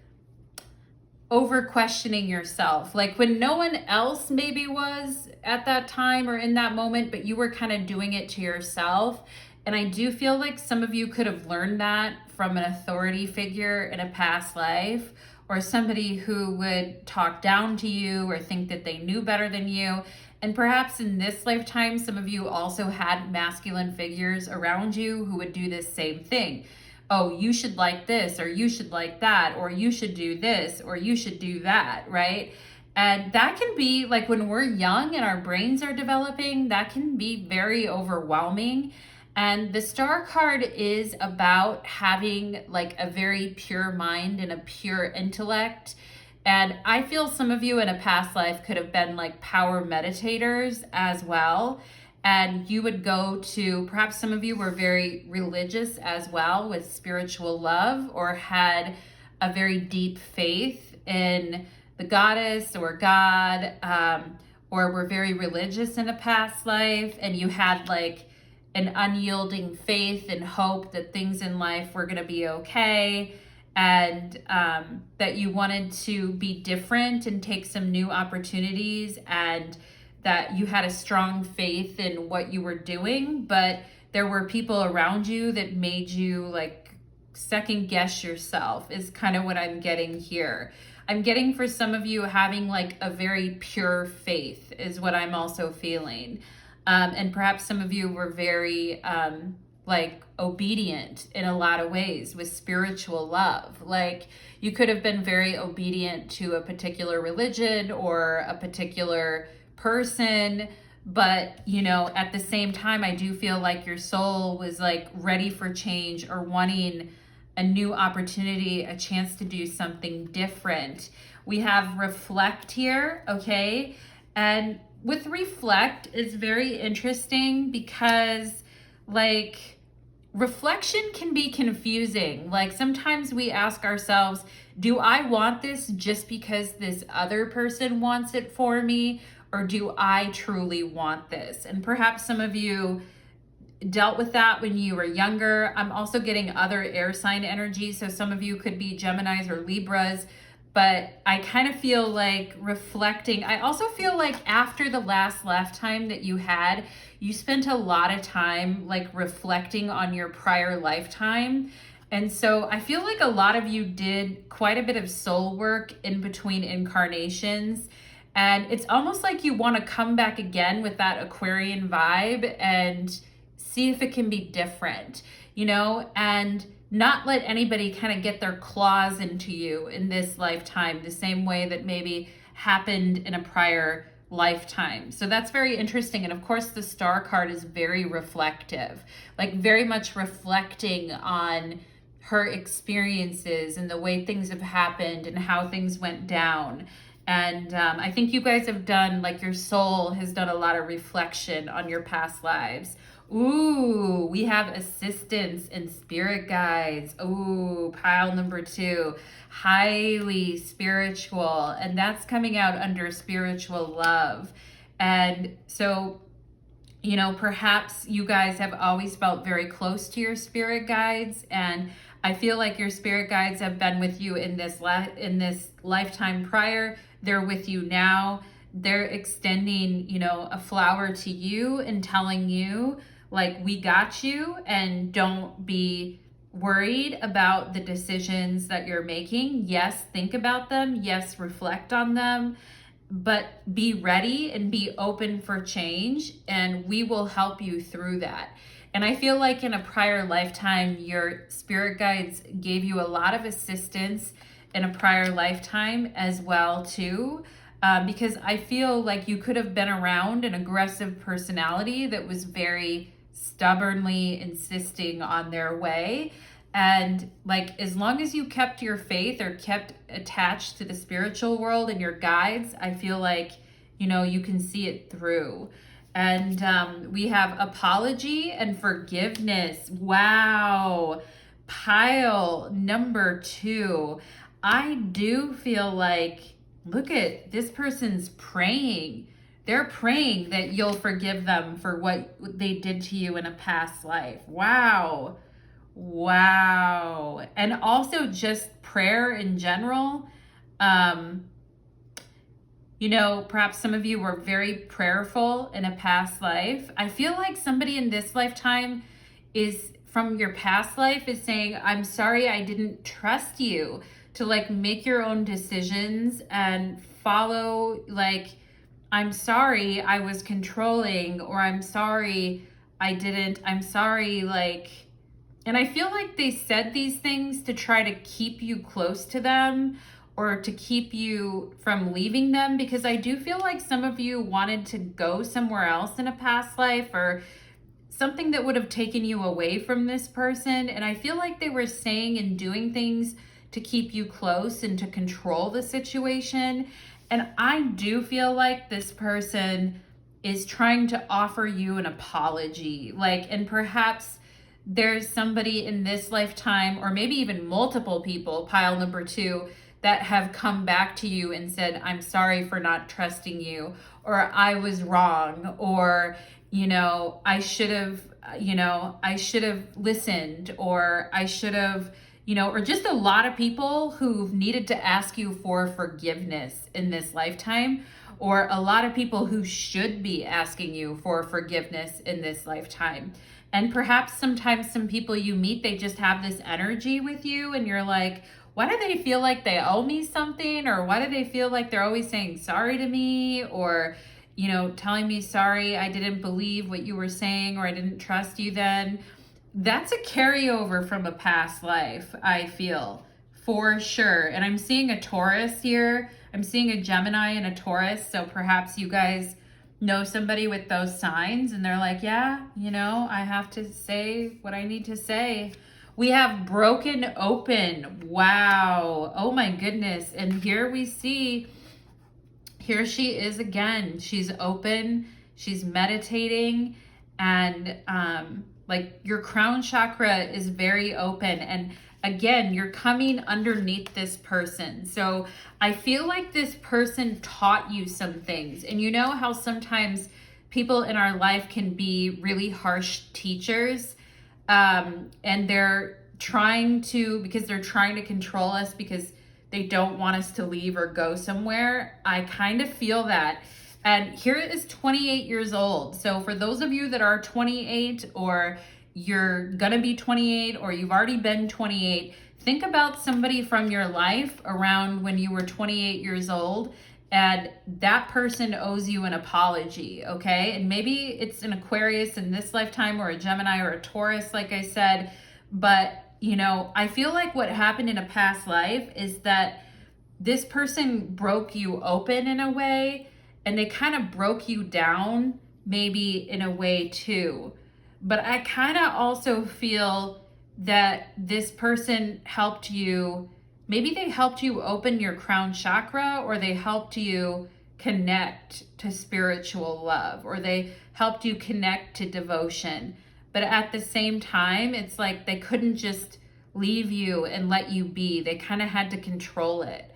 A: questioning yourself, like when no one else maybe was at that time or in that moment, but you were kind of doing it to yourself. And I do feel like some of you could have learned that from an authority figure in a past life, or somebody who would talk down to you or think that they knew better than you. And perhaps in this lifetime, some of you also had masculine figures around you who would do this same thing. Oh, you should like this, or you should like that, or you should do this, or you should do that, right? And that can be like when we're young and our brains are developing, that can be very overwhelming. And the star card is about having like a very pure mind and a pure intellect. And I feel some of you in a past life could have been like power meditators as well. And you would go to, perhaps some of you were very religious as well, with spiritual love, or had a very deep faith in the goddess or God, or were very religious in a past life, and you had like an unyielding faith and hope that things in life were going to be okay, and that you wanted to be different and take some new opportunities, and that you had a strong faith in what you were doing, but there were people around you that made you like second guess yourself, is kind of what I'm getting here. I'm getting for some of you having like a very pure faith is what I'm also feeling. And perhaps some of you were very like obedient in a lot of ways with spiritual love. Like you could have been very obedient to a particular religion or a particular person, but you know, at the same time, I do feel like your soul was like ready for change, or wanting a new opportunity, a chance to do something different. We have reflect here, okay? And with reflect, it's very interesting because like reflection can be confusing. Like sometimes we ask ourselves, do I want this just because this other person wants it for me? Or do I truly want this? And perhaps some of you dealt with that when you were younger. I'm also getting other air sign energy. So some of you could be Geminis or Libras, but I kind of feel like reflecting. I also feel like after the last lifetime that you had, you spent a lot of time like reflecting on your prior lifetime. And so I feel like a lot of you did quite a bit of soul work in between incarnations. And it's almost like you want to come back again with that Aquarian vibe and see if it can be different, you know, and not let anybody kind of get their claws into you in this lifetime, the same way that maybe happened in a prior lifetime. So that's very interesting. And of course, the star card is very reflective, like very much reflecting on her experiences and the way things have happened and how things went down. And I think you guys have done, like your soul has done a lot of reflection on your past lives. Ooh, we have assistants and spirit guides. Ooh, pile number 2, highly spiritual. And that's coming out under spiritual love. And so, you know, perhaps you guys have always felt very close to your spirit guides, and I feel like your spirit guides have been with you in this lifetime prior. They're with you now. They're extending, you know, a flower to you and telling you, like, we got you, and don't be worried about the decisions that you're making. Yes, think about them. Yes, reflect on them, but be ready and be open for change, and we will help you through that. And I feel like in a prior lifetime, your spirit guides gave you a lot of assistance in a prior lifetime as well too, because I feel like you could have been around an aggressive personality that was very stubbornly insisting on their way. And like, as long as you kept your faith or kept attached to the spiritual world and your guides, I feel like, you know, you can see it through. And we have apology and forgiveness. Wow. Pile number 2. I do feel like, look at this person's praying. They're praying that you'll forgive them for what they did to you in a past life. Wow. Wow. And also just prayer in general. You know, perhaps some of you were very prayerful in a past life. I feel like somebody in this lifetime is from your past life is saying, I'm sorry I didn't trust you to like make your own decisions and follow, like, I'm sorry I was controlling, or I'm sorry I'm sorry, like, and I feel like they said these things to try to keep you close to them or to keep you from leaving them, because I do feel like some of you wanted to go somewhere else in a past life, or something that would have taken you away from this person. And I feel like they were saying and doing things to keep you close and to control the situation. And I do feel like this person is trying to offer you an apology. Like, and perhaps there's somebody in this lifetime, or maybe even multiple people, pile number 2, that have come back to you and said, I'm sorry for not trusting you, or I was wrong, or, you know, I should have listened, or I should have, you know, or just a lot of people who've needed to ask you for forgiveness in this lifetime, or a lot of people who should be asking you for forgiveness in this lifetime. And perhaps sometimes some people you meet, they just have this energy with you, and you're like, why do they feel like they owe me something? Or why do they feel like they're always saying sorry to me? Or, you know, telling me, sorry, I didn't believe what you were saying, or I didn't trust you then. That's a carryover from a past life, I feel, for sure. And I'm seeing a Taurus here. I'm seeing a Gemini and a Taurus. So perhaps you guys know somebody with those signs, and they're like, yeah, you know, I have to say what I need to say. We have broken open. Wow. Oh my goodness. And here we see, here she is again. She's open, she's meditating, and like your crown chakra is very open. And again, you're coming underneath this person. So I feel like this person taught you some things. And you know how sometimes people in our life can be really harsh teachers, and they're trying to, because they're trying to control us, because they don't want us to leave or go somewhere. I kind of feel that. And here is 28 years old. So for those of you that are 28, or you're gonna be 28, or you've already been 28, think about somebody from your life around when you were 28 years old, and that person owes you an apology, okay? And maybe it's an Aquarius in this lifetime, or a Gemini, or a Taurus, like I said. But, you know, I feel like what happened in a past life is that this person broke you open in a way, and they kind of broke you down maybe in a way too. But I kind of also feel that this person helped you maybe they helped you open your crown chakra, or they helped you connect to spiritual love, or they helped you connect to devotion. But at the same time, it's like they couldn't just leave you and let you be. They kind of had to control it,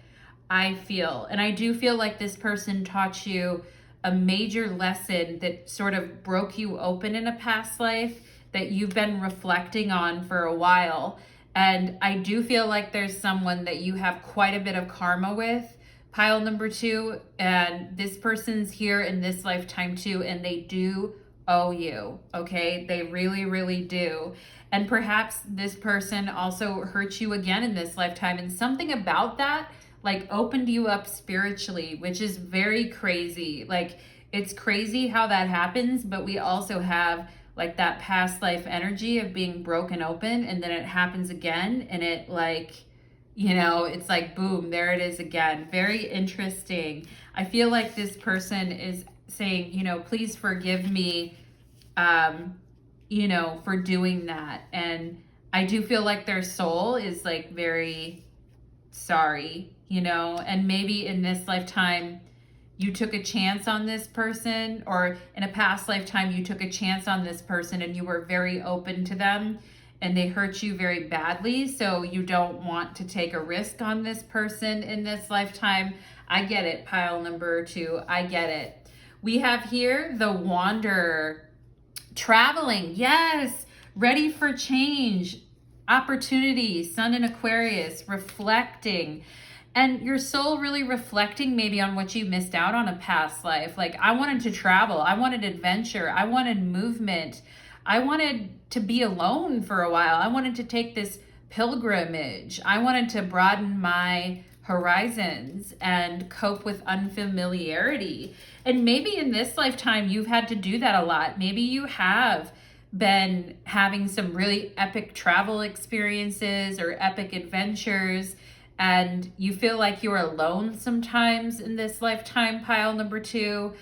A: I feel. And I do feel like this person taught you a major lesson that sort of broke you open in a past life that you've been reflecting on for a while. And I do feel like there's someone that you have quite a bit of karma with, pile number 2, and this person's here in this lifetime too, and they do owe you, okay? They really, really do. And perhaps this person also hurt you again in this lifetime, and something about that like opened you up spiritually, which is very crazy. Like, it's crazy how that happens, but we also have like that past life energy of being broken open, and then it happens again, and it like, you know, it's like boom, there it is again. Very interesting. I feel like this person is saying, you know, please forgive me, you know, for doing that. And I do feel like their soul is like very sorry, you know, and maybe in this lifetime you took a chance on this person, or in a past lifetime you took a chance on this person and you were very open to them and they hurt you very badly, so you don't want to take a risk on this person in this lifetime. I get it, pile number 2. I get it. We have here the Wanderer. Traveling, yes, ready for change, opportunity, Sun in Aquarius, reflecting, and your soul really reflecting maybe on what you missed out on a past life. Like, I wanted to travel, I wanted adventure, I wanted movement, I wanted to be alone for a while, I wanted to take this pilgrimage, I wanted to broaden my horizons and cope with unfamiliarity. And maybe in this lifetime you've had to do that a lot. Maybe you have been having some really epic travel experiences or epic adventures, and you feel like you're alone sometimes in this lifetime, pile number 2.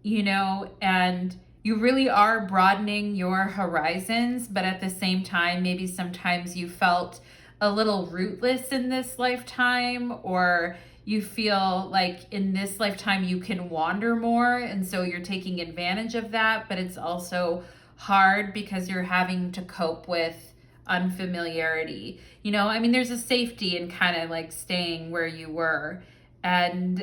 A: You know, and you really are broadening your horizons, but at the same time, maybe sometimes you felt a little rootless in this lifetime, or you feel like in this lifetime you can wander more, and so you're taking advantage of that, but it's also hard because you're having to cope with unfamiliarity. You know, I mean, there's a safety in kind of like staying where you were. And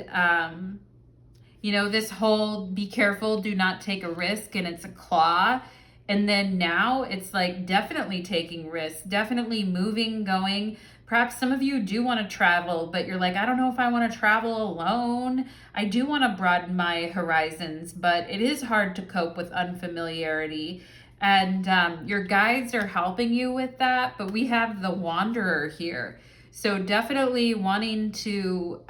A: you know, this whole be careful, do not take a risk, and it's a claw. And then now it's like definitely taking risks, definitely moving, going. Perhaps some of you do want to travel, but you're like, I don't know if I want to travel alone. I do want to broaden my horizons, but it is hard to cope with unfamiliarity. And your guides are helping you with that, but we have the Wanderer here. So definitely wanting to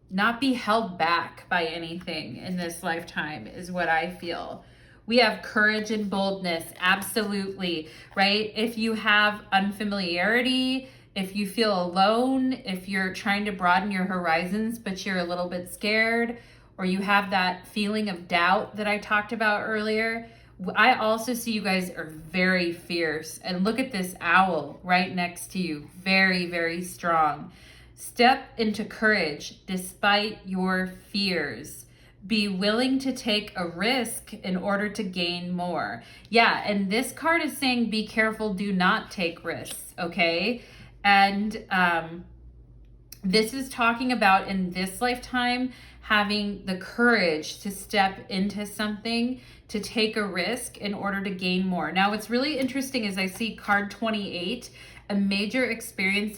A: not be held back by anything in this lifetime is what I feel. We have courage and boldness, absolutely, right? If you have unfamiliarity, if you feel alone, if you're trying to broaden your horizons, but you're a little bit scared, or you have that feeling of doubt that I talked about earlier, I also see you guys are very fierce. And look at this owl right next to you, very, very strong. Step into courage despite your fears. Be willing to take a risk in order to gain more. Yeah, and this card is saying be careful, do not take risks, okay? And this is talking about in this lifetime having the courage to step into something, to take a risk in order to gain more. Now, what's really interesting is I see card 28, a major experience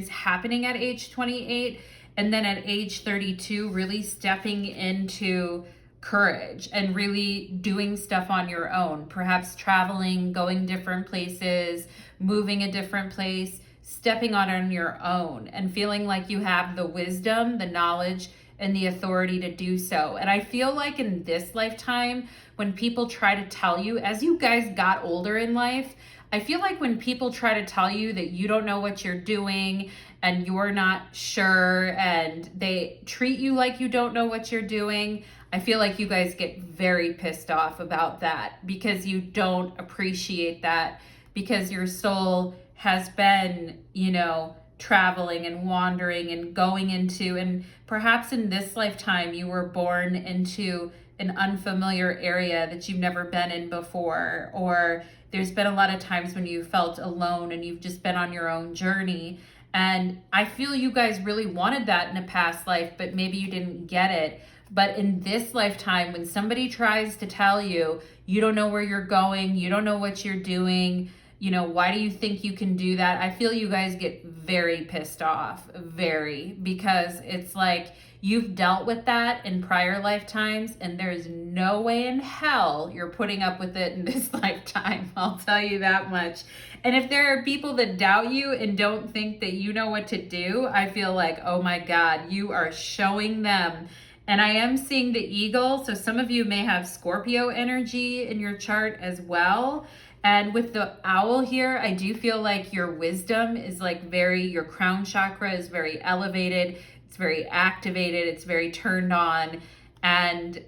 A: happening at age 28, and then at age 32, really stepping into courage and really doing stuff on your own, perhaps traveling, going different places, moving a different place, stepping on your own and feeling like you have the wisdom, the knowledge, and the authority to do so. And I feel like in this lifetime, when people try to tell you, as you guys got older in life, I feel like when people try to tell you that you don't know what you're doing and you're not sure, and they treat you like you don't know what you're doing, I feel like you guys get very pissed off about that because you don't appreciate that, because your soul has been, you know, traveling and wandering and going into, and perhaps in this lifetime you were born into an unfamiliar area that you've never been in before, or there's been a lot of times when you felt alone and you've just been on your own journey. And I feel you guys really wanted that in a past life, but maybe you didn't get it. But in this lifetime, when somebody tries to tell you, you don't know where you're going, you don't know what you're doing, you know, why do you think you can do that? I feel you guys get very pissed off, because it's like you've dealt with that in prior lifetimes, and there's no way in hell you're putting up with it in this lifetime. I'll tell you that much. And if there are people that doubt you and don't think that you know what to do, I feel like, oh my God, you are showing them. And I am seeing the eagle. So some of you may have Scorpio energy in your chart as well. And with the owl here, I do feel like your wisdom is like your crown chakra is very elevated. It's very activated. It's very turned on. And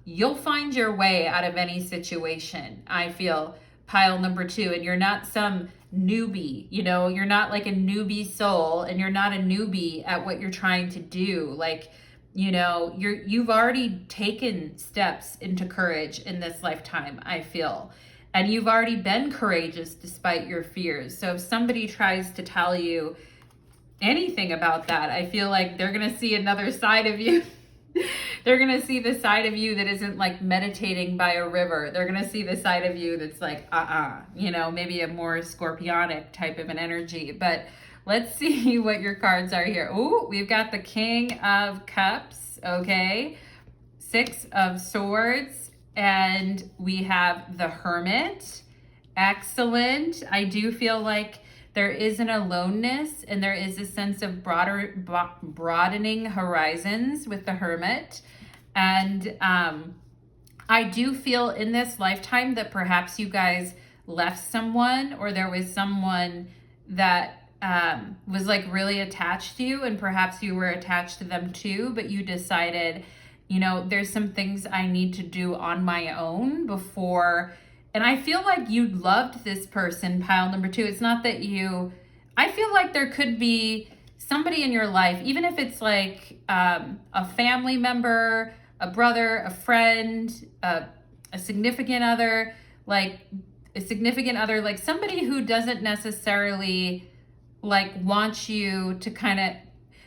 A: you'll find your way out of any situation, I feel, pile number 2. And you're not some newbie, you know, you're not like a newbie soul, and you're not a newbie at what you're trying to do. Like, you know, you've already taken steps into courage in this lifetime, I feel. And you've already been courageous despite your fears. So if somebody tries to tell you anything about that, I feel like they're going to see another side of you. They're going to see the side of you that isn't like meditating by a river. They're going to see the side of you that's like, you know, maybe a more scorpionic type of an energy. But let's see what your cards are here. Ooh, we've got the King of Cups, okay? 6 of Swords, and we have the Hermit. Excellent. I do feel like there is an aloneness, and there is a sense of broadening horizons with the Hermit. And I do feel in this lifetime that perhaps you guys left someone, or there was someone that was like really attached to you, and perhaps you were attached to them too, but you decided, you know, there's some things I need to do on my own before. And I feel like you loved this person, pile number 2. It's not that I feel like there could be somebody in your life, even if it's like a family member, a brother, a friend, a significant other, like somebody who doesn't necessarily like want you to kind of,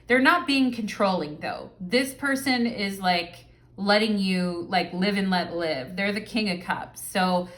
A: they're not being controlling though. This person is like letting you like live and let live. They're the King of Cups. So,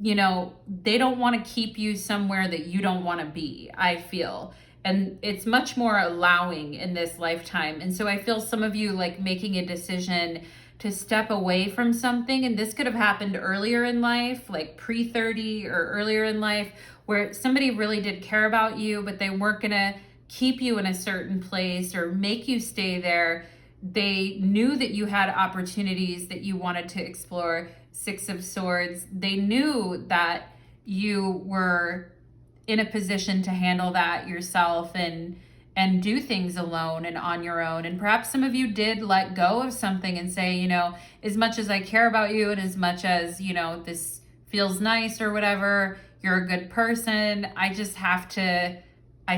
A: you know, they don't want to keep you somewhere that you don't want to be, I feel. And it's much more allowing in this lifetime. And so I feel some of you like making a decision to step away from something. And this could have happened earlier in life, like pre-30 or earlier in life, where somebody really did care about you, but they weren't going to keep you in a certain place or make you stay there. They knew that you had opportunities that you wanted to explore. 6 of Swords. They knew that you were in a position to handle that yourself and do things alone and on your own. And perhaps some of you did let go of something and say, you know, as much as I care about you and as much as, you know, this feels nice or whatever, you're a good person. I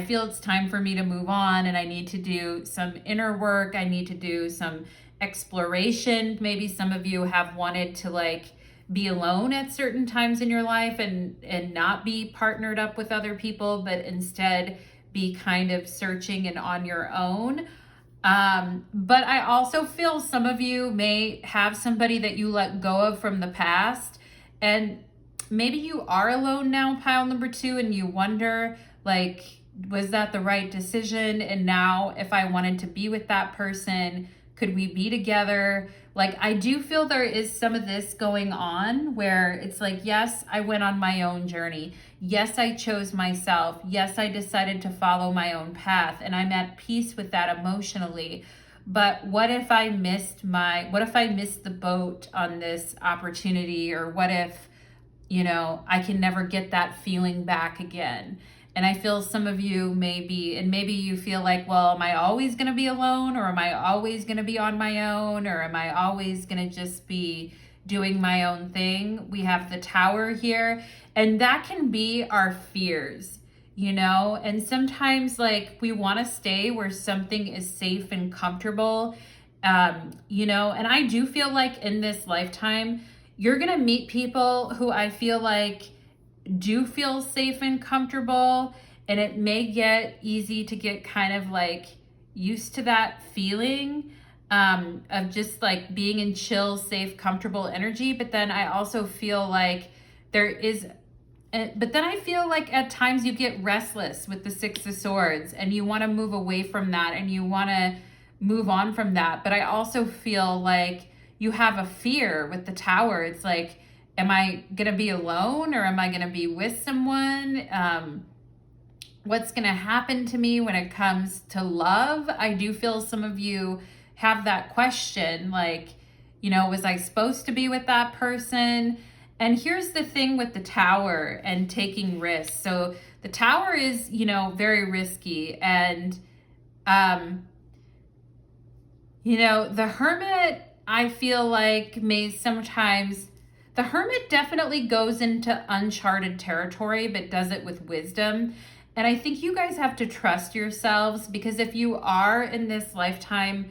A: feel it's time for me to move on, and I need to do some inner work. I need to do some exploration. Maybe some of you have wanted to like be alone at certain times in your life and not be partnered up with other people, but instead be kind of searching and on your own. But I also feel some of you may have somebody that you let go of from the past, and maybe you are alone now, pile number 2, and you wonder like, was that the right decision? And now if I wanted to be with that person, could we be together? Like, I do feel there is some of this going on where it's like, yes, I went on my own journey. Yes, I chose myself. Yes, I decided to follow my own path, and I'm at peace with that emotionally. But what if I missed the boat on this opportunity? Or what if, you know, I can never get that feeling back again? And I feel some of you maybe you feel like, well, am I always going to be alone? Or am I always going to be on my own? Or am I always going to just be doing my own thing? We have the Tower here, and that can be our fears. you know? And sometimes like we want to stay where something is safe and comfortable, you know? And I do feel like in this lifetime, you're going to meet people who I feel like do feel safe and comfortable, and it may get easy to get kind of like used to that feeling of just like being in chill, safe, comfortable energy. But then I also feel like there is, but then I feel like at times you get restless with the Six of Swords and you want to move away from that and you want to move on from that. But I also feel like you have a fear with the Tower. It's like, am I going to be alone or am I going to be with someone? What's going to happen to me when it comes to love? I do feel some of you have that question, like, you know, was I supposed to be with that person? And here's the thing with the Tower and taking risks. So the Tower is, you know, very risky. And, you know, the Hermit, I feel like may sometimes, the Hermit definitely goes into uncharted territory, but does it with wisdom. And I think you guys have to trust yourselves, because if you are in this lifetime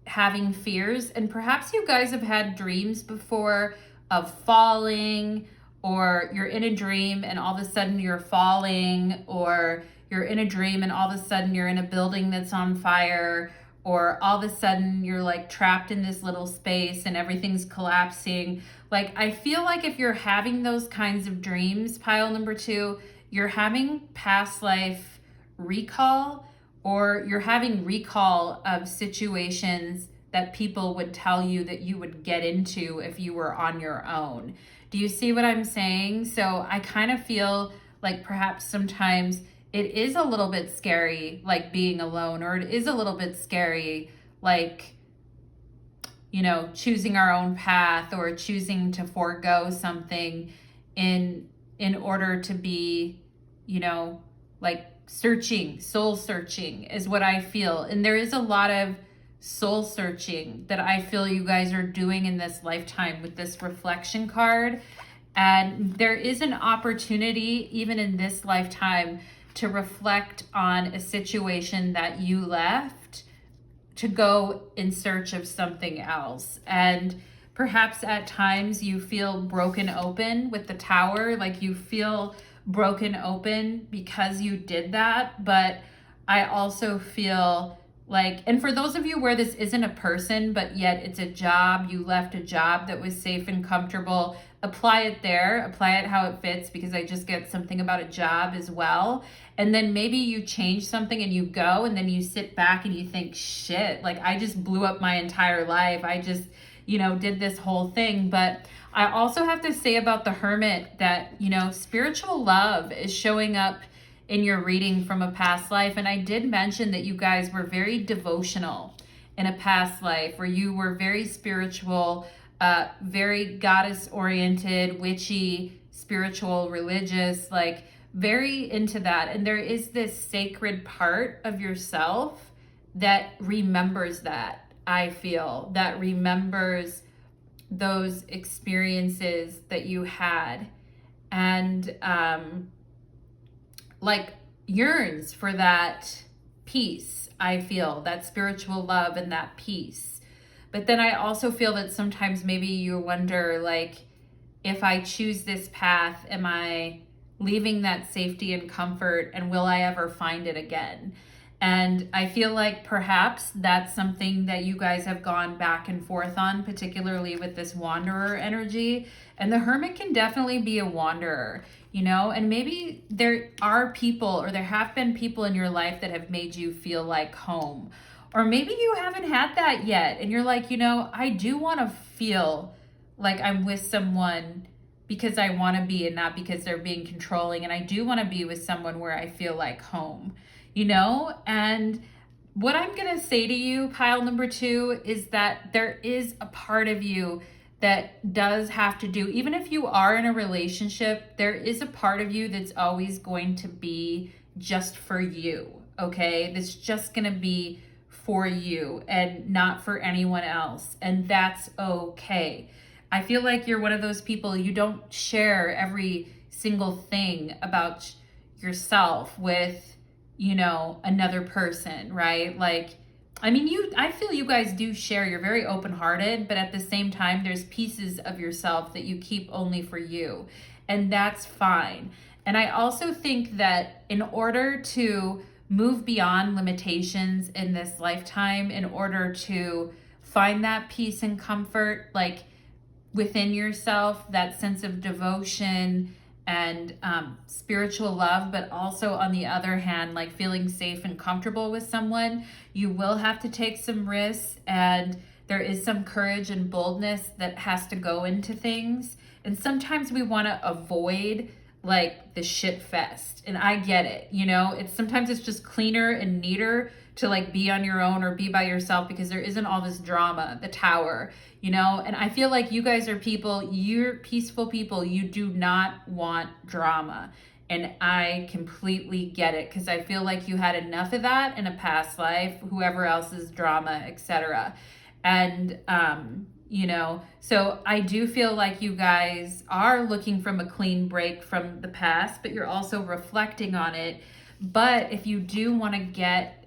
A: having fears, and perhaps you guys have had dreams before of falling, or you're in a dream and all of a sudden you're falling, or you're in a dream and all of a sudden you're in a building that's on fire, or all of a sudden you're like trapped in this little space and everything's collapsing. Like, I feel like if you're having those kinds of dreams, pile number 2, you're having past life recall, or you're having recall of situations that people would tell you that you would get into if you were on your own. Do you see what I'm saying? So I kind of feel like perhaps sometimes it is a little bit scary, like being alone, or it is a little bit scary, like, you know, choosing our own path or choosing to forego something in order to be, you know, like searching, soul searching is what I feel. And there is a lot of soul searching that I feel you guys are doing in this lifetime with this reflection card. And there is an opportunity, even in this lifetime, to reflect on a situation that you left to go in search of something else. And perhaps at times you feel broken open with the Tower, like you feel broken open because you did that. But I also feel like, and for those of you where this isn't a person, but yet it's a job, you left a job that was safe and comfortable, apply it there, apply it how it fits, because I just get something about a job as well. And then maybe you change something and you go, and then you sit back and you think, shit, like I just blew up my entire life. I just, you know, did this whole thing. But I also have to say about the Hermit that, you know, spiritual love is showing up in your reading from a past life. And I did mention that you guys were very devotional in a past life, where you were very spiritual, very goddess oriented, witchy, spiritual, religious, like very into that. And there is this sacred part of yourself that remembers that, I feel, that remembers those experiences that you had, and like yearns for that peace. I feel that spiritual love and that peace. But then I also feel that sometimes maybe you wonder, like, if I choose this path, am I leaving that safety and comfort, and will I ever find it again? And I feel like perhaps that's something that you guys have gone back and forth on, particularly with this wanderer energy. And the Hermit can definitely be a wanderer, you know, and maybe there are people, or there have been people in your life that have made you feel like home. Or maybe you haven't had that yet, and you're like, you know, I do want to feel like I'm with someone because I want to be, and not because they're being controlling. And I do want to be with someone where I feel like home, you know? And what I'm going to say to you, pile number 2, is that there is a part of you that does have to do, even if you are in a relationship, there is a part of you that's always going to be just for you, okay? That's just going to be for you and not for anyone else. And that's okay. I feel like you're one of those people, you don't share every single thing about yourself with, you know, another person, right? Like, I mean, I feel you guys do share. You're very open-hearted, but at the same time, there's pieces of yourself that you keep only for you, and that's fine. And I also think that in order to move beyond limitations in this lifetime, in order to find that peace and comfort, like within yourself, that sense of devotion and spiritual love, but also on the other hand, like feeling safe and comfortable with someone, you will have to take some risks, and there is some courage and boldness that has to go into things. And sometimes we want to avoid like the shit fest, and I get it, you know, sometimes it's just cleaner and neater to like be on your own or be by yourself, because there isn't all this drama, the tower, you know. And I feel like you guys are people, you're peaceful people, you do not want drama, and I completely get it, because I feel like you had enough of that in a past life, whoever else's drama, etc. And you know, so I do feel like you guys are looking from a clean break from the past, but you're also reflecting on it. But if you do want to get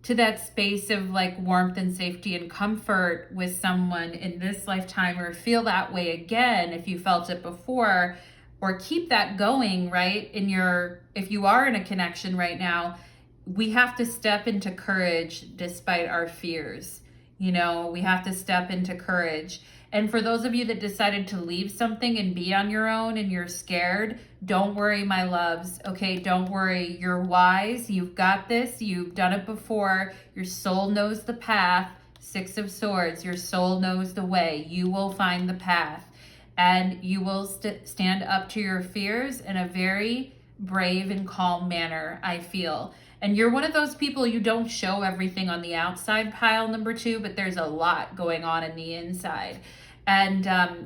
A: to that space of like warmth and safety and comfort with someone in this lifetime, or feel that way again if you felt it before, or keep that going, right, if you are in a connection right now, we have to step into courage despite our fears. You know, we have to step into courage. And for those of you that decided to leave something and be on your own and you're scared, don't worry, my loves. Okay, don't worry. You're wise. You've got this. You've done it before. Your soul knows the path. Six of Swords. Your soul knows the way. You will find the path. And you will stand up to your fears in a very brave and calm manner, I feel. And you're one of those people, you don't show everything on the outside, pile number 2, but there's a lot going on in the inside. And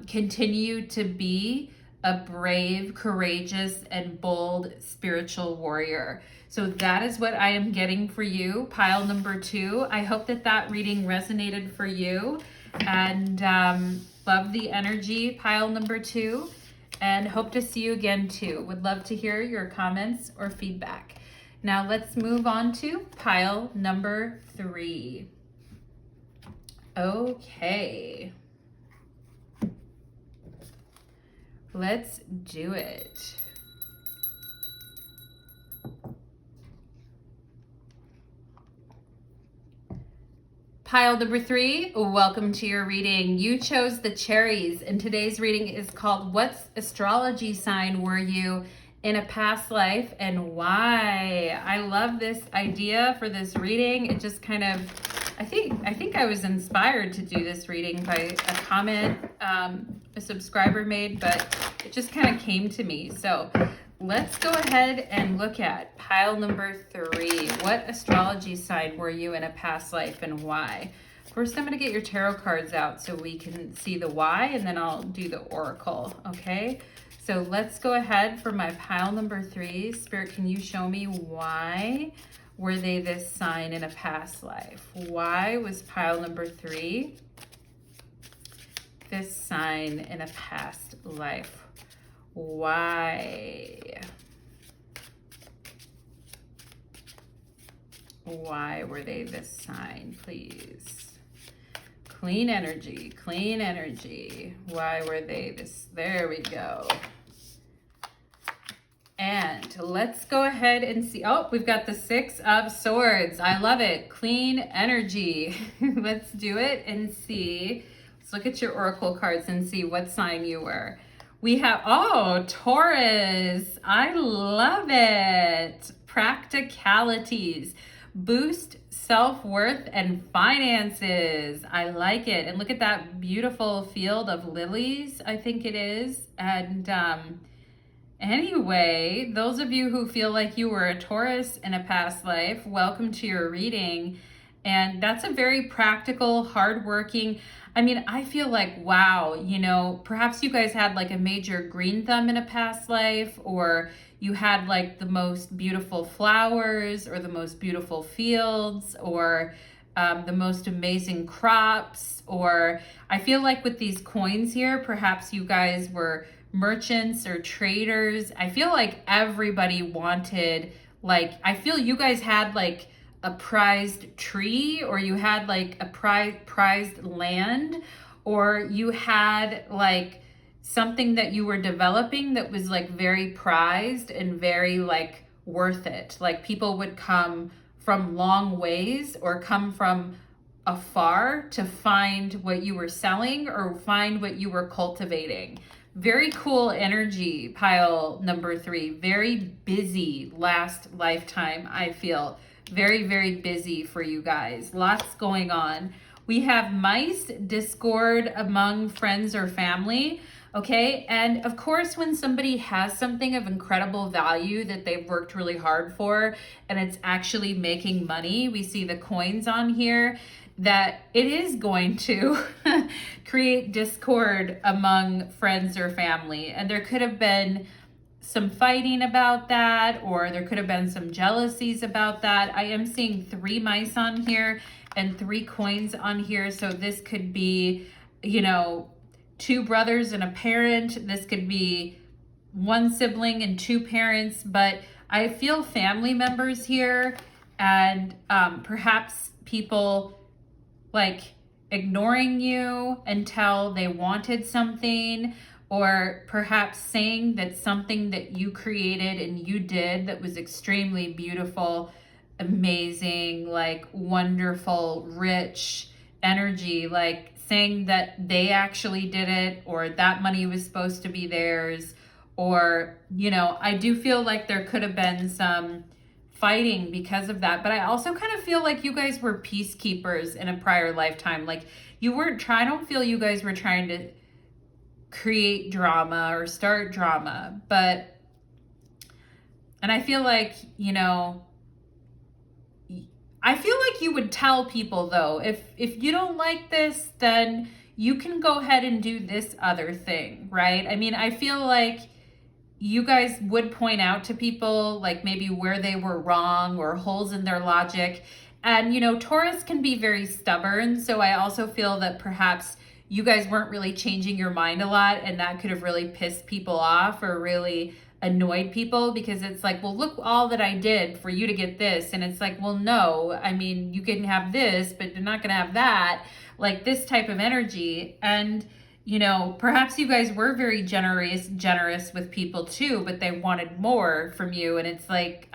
A: continue to be a brave, courageous, and bold spiritual warrior. So that is what I am getting for you, pile number 2. I hope that that reading resonated for you. And love the energy, pile number 2. And hope to see you again too. Would love to hear your comments or feedback. Now let's move on to pile number 3. Okay. Let's do it. Pile number 3, welcome to your reading. You chose the Cherries, and today's reading is called What Astrology Sign Were You in a Past Life and Why? I love this idea for this reading. It just kind of, I think I was inspired to do this reading by a comment a subscriber made, but it just kind of came to me. So let's go ahead and look at pile number 3. What astrology sign were you in a past life and why? First, I'm going to get your tarot cards out so we can see the why, and then I'll do the oracle, okay? So let's go ahead for my pile number 3. Spirit, can you show me why were they this sign in a past life? Why was pile number 3 this sign in a past life? Why? Why were they this sign, please? Clean energy, clean energy. Why were they this? There we go. And let's go ahead and see. Oh, we've got the 6 of Swords. I love it. Clean energy. Let's do it and see. Let's look at your oracle cards and see what sign you were. We have, oh, Taurus. I love it. Practicalities. Boost self-worth and finances. I like it. And look at that beautiful field of lilies, I think it is. And anyway, those of you who feel like you were a Taurus in a past life, welcome to your reading. And that's a very practical, hardworking, I mean, I feel like, wow, you know, perhaps you guys had like a major green thumb in a past life, or you had like the most beautiful flowers or the most beautiful fields, or the most amazing crops. Or I feel like with these coins here, perhaps you guys were merchants or traders. I feel like everybody wanted, like, I feel you guys had like a prized tree, or you had like a prized land, or you had like something that you were developing that was like very prized and very like worth it. Like people would come from long ways or come from afar to find what you were selling or find what you were cultivating. Very cool energy, pile number 3. Very busy last lifetime, I feel. Very, very busy for you guys. Lots going on. We have mice, discord among friends or family. Okay, and of course, when somebody has something of incredible value that they've worked really hard for and it's actually making money, we see the coins on here, that it is going to create discord among friends or family. And there could have been some fighting about that, or there could have been some jealousies about that. I am seeing 3 mice on here and 3 coins on here. So this could be, you know, 2 brothers and a parent. This could be 1 sibling and 2 parents, but I feel family members here, and perhaps people like ignoring you until they wanted something, or perhaps saying that something that you created and you did that was extremely beautiful, amazing, like wonderful, rich energy, like saying that they actually did it, or that money was supposed to be theirs, or, you know, I do feel like there could have been some fighting because of that. But I also kind of feel like you guys were peacekeepers in a prior lifetime. Like you weren't trying, I don't feel you guys were trying to create drama or start drama, but, and I feel like, you know, I feel like you would tell people though, if you don't like this, then you can go ahead and do this other thing, right? I mean, I feel like you guys would point out to people like maybe where they were wrong or holes in their logic. And, you know, Taurus can be very stubborn. So I also feel that perhaps you guys weren't really changing your mind a lot, and that could have really pissed people off or really annoyed people, because it's like, well, look all that I did for you to get this. And it's like, well, no, I mean, you can have this, but you're not going to have that, like this type of energy. And you know, perhaps you guys were very generous with people too, but they wanted more from you. And it's like,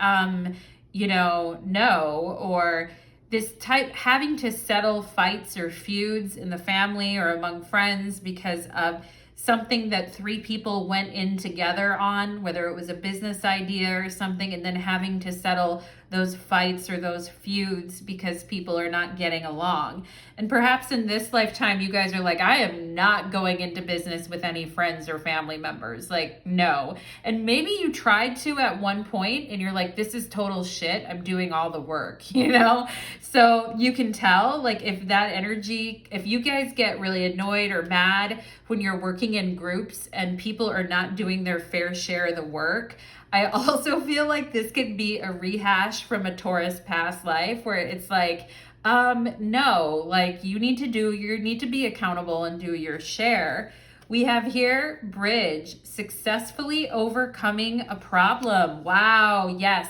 A: you know, no, or this type, having to settle fights or feuds in the family or among friends because of something that 3 people went in together on, whether it was a business idea or something, and then having to settle those fights or those feuds because people are not getting along. And perhaps in this lifetime, you guys are like, I am not going into business with any friends or family members. Like, no. And maybe you tried to at one point and you're like, this is total shit. I'm doing all the work, you know? So you can tell, like, if that energy, if you guys get really annoyed or mad when you're working in groups and people are not doing their fair share of the work, I also feel like this could be a rehash from a Taurus past life where it's like, no, like you need to be accountable and do your share. We have here bridge, successfully overcoming a problem. Wow, yes.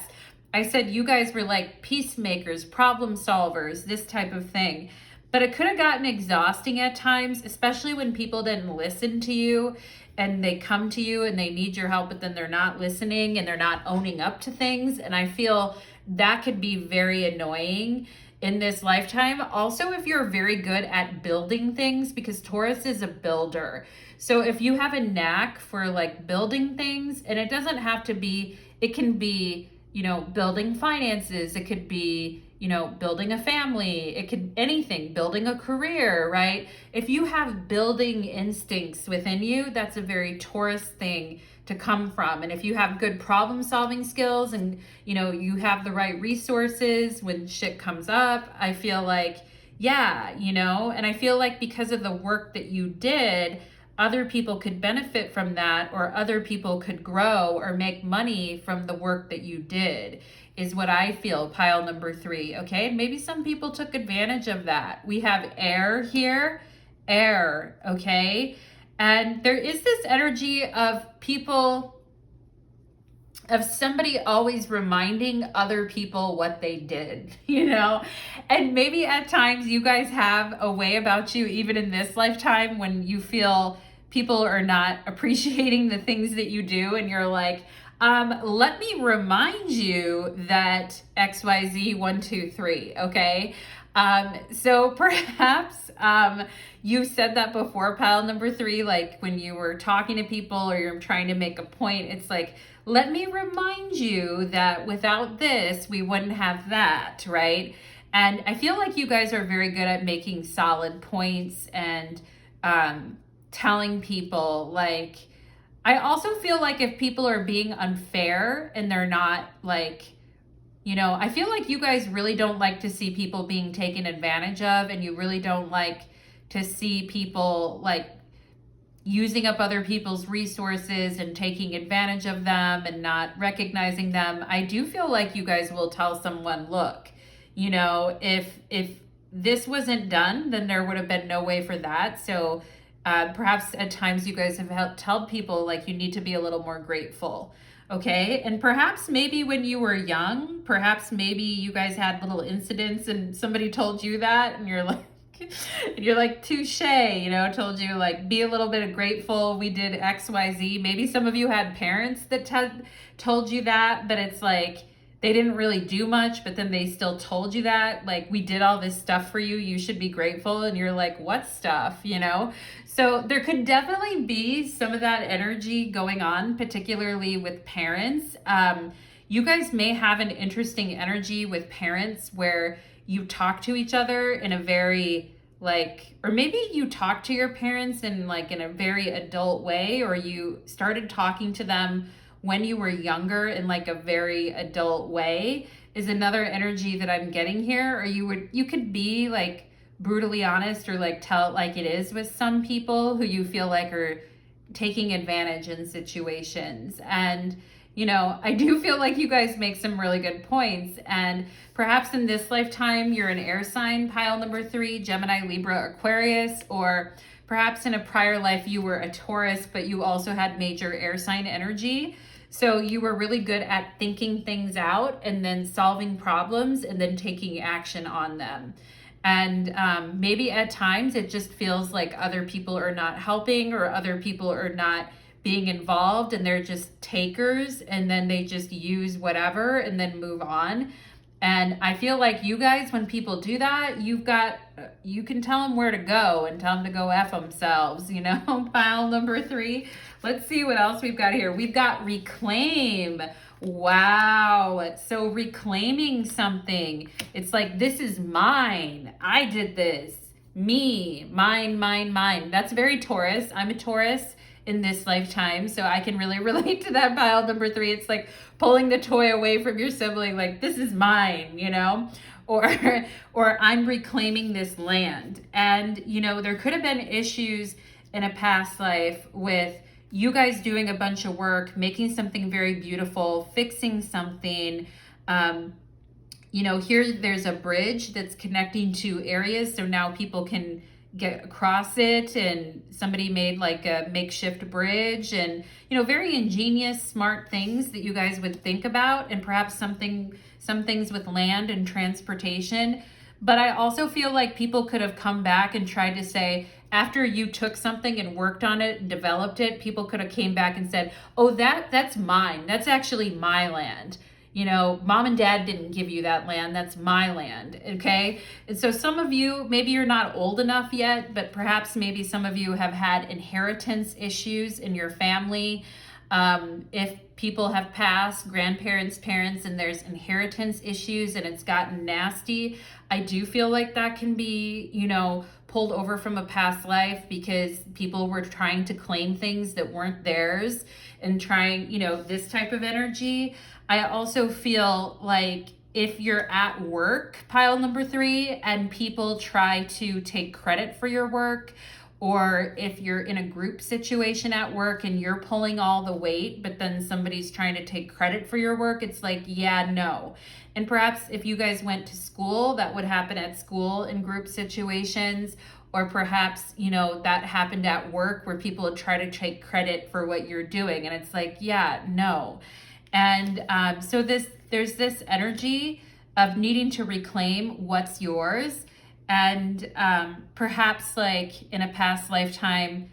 A: I said you guys were like peacemakers, problem solvers, this type of thing. But it could have gotten exhausting at times, especially when people didn't listen to you and they come to you and they need your help, but then they're not listening and they're not owning up to things. And I feel that could be very annoying in this lifetime. Also, if you're very good at building things, because Taurus is a builder. So if you have a knack for like building things, and it doesn't have to be, it can be, you know, building finances. It could be, you know, building a family. It could anything, building a career, right? If you have building instincts within you, that's a very Taurus thing to come from. And if you have good problem solving skills and, you know, you have the right resources when shit comes up, I feel like, yeah, you know, and I feel like because of the work that you did, other people could benefit from that, or other people could grow or make money from the work that you did, is what I feel, pile number 3, okay? Maybe some people took advantage of that. We have air here, air, okay? And there is this energy of people, of somebody always reminding other people what they did, you know? And maybe at times you guys have a way about you, even in this lifetime, when you feel people are not appreciating the things that you do, and you're like, let me remind you that XYZ 1, 2, 3, okay? So perhaps you said that before, pile number 3, like when you were talking to people or you're trying to make a point, it's like, let me remind you that without this, we wouldn't have that, right? And I feel like you guys are very good at making solid points and telling people, like, I also feel like if people are being unfair and they're not like, you know, I feel like you guys really don't like to see people being taken advantage of, and you really don't like to see people like using up other people's resources and taking advantage of them and not recognizing them. I do feel like you guys will tell someone, look, you know, if this wasn't done, then there would have been no way for that. So perhaps at times you guys have helped tell people like you need to be a little more grateful. Okay. And perhaps maybe when you were young, perhaps maybe you guys had little incidents and somebody told you that, and you're like, touche, you know, told you like, be a little bit grateful. We did XYZ. Maybe some of you had parents that told you that, but it's like, they didn't really do much, but then they still told you that, like, we did all this stuff for you, you should be grateful. And you're like, what stuff, you know? So there could definitely be some of that energy going on, particularly with parents. You guys may have an interesting energy with parents where you talk to each other in a very like, or maybe you talk to your parents in like in a very adult way, or you started talking to them when you were younger in like a very adult way, is another energy that I'm getting here. Or you could be like brutally honest, or like tell it like it is with some people who you feel like are taking advantage in situations. And you know, I do feel like you guys make some really good points. And perhaps in this lifetime, you're an air sign, pile number 3, Gemini, Libra, Aquarius, or perhaps in a prior life, you were a Taurus, but you also had major air sign energy. So you were really good at thinking things out and then solving problems and then taking action on them. And maybe at times it just feels like other people are not helping, or other people are not being involved, and they're just takers, and then they just use whatever and then move on. And I feel like you guys, when people do that, you can tell them where to go and tell them to go F themselves, you know, pile number 3. Let's see what else we've got here. We've got reclaim. Wow. So reclaiming something. It's like, this is mine. I did this. Me, mine, mine, mine. That's very Taurus. I'm a Taurus in this lifetime, so I can really relate to that pile number 3. It's like pulling the toy away from your sibling, like, this is mine, you know, or I'm reclaiming this land. And you know, there could have been issues in a past life with you guys doing a bunch of work, making something very beautiful, fixing something. You know, here there's a bridge that's connecting two areas, so now people can get across it, and somebody made like a makeshift bridge, and you know, very ingenious, smart things that you guys would think about, and perhaps some things with land and transportation. But I also feel like people could have come back and tried to say, after you took something and worked on it and developed it, people could have came back and said, oh, that's mine, that's actually my land. You know, mom and dad didn't give you that land. That's my land. Okay. And so some of you, maybe you're not old enough yet, but perhaps maybe some of you have had inheritance issues in your family. If people have passed, grandparents, parents, and there's inheritance issues and it's gotten nasty, I do feel like that can be, you know, pulled over from a past life because people were trying to claim things that weren't theirs and trying, you know, this type of energy. I also feel like if you're at work, pile number 3, and people try to take credit for your work, or if you're in a group situation at work and you're pulling all the weight, but then somebody's trying to take credit for your work, it's like, yeah, no. And perhaps if you guys went to school, that would happen at school in group situations, or perhaps, you know, that happened at work where people try to take credit for what you're doing. And it's like, yeah, no. And so there's this energy of needing to reclaim what's yours. And perhaps like in a past lifetime,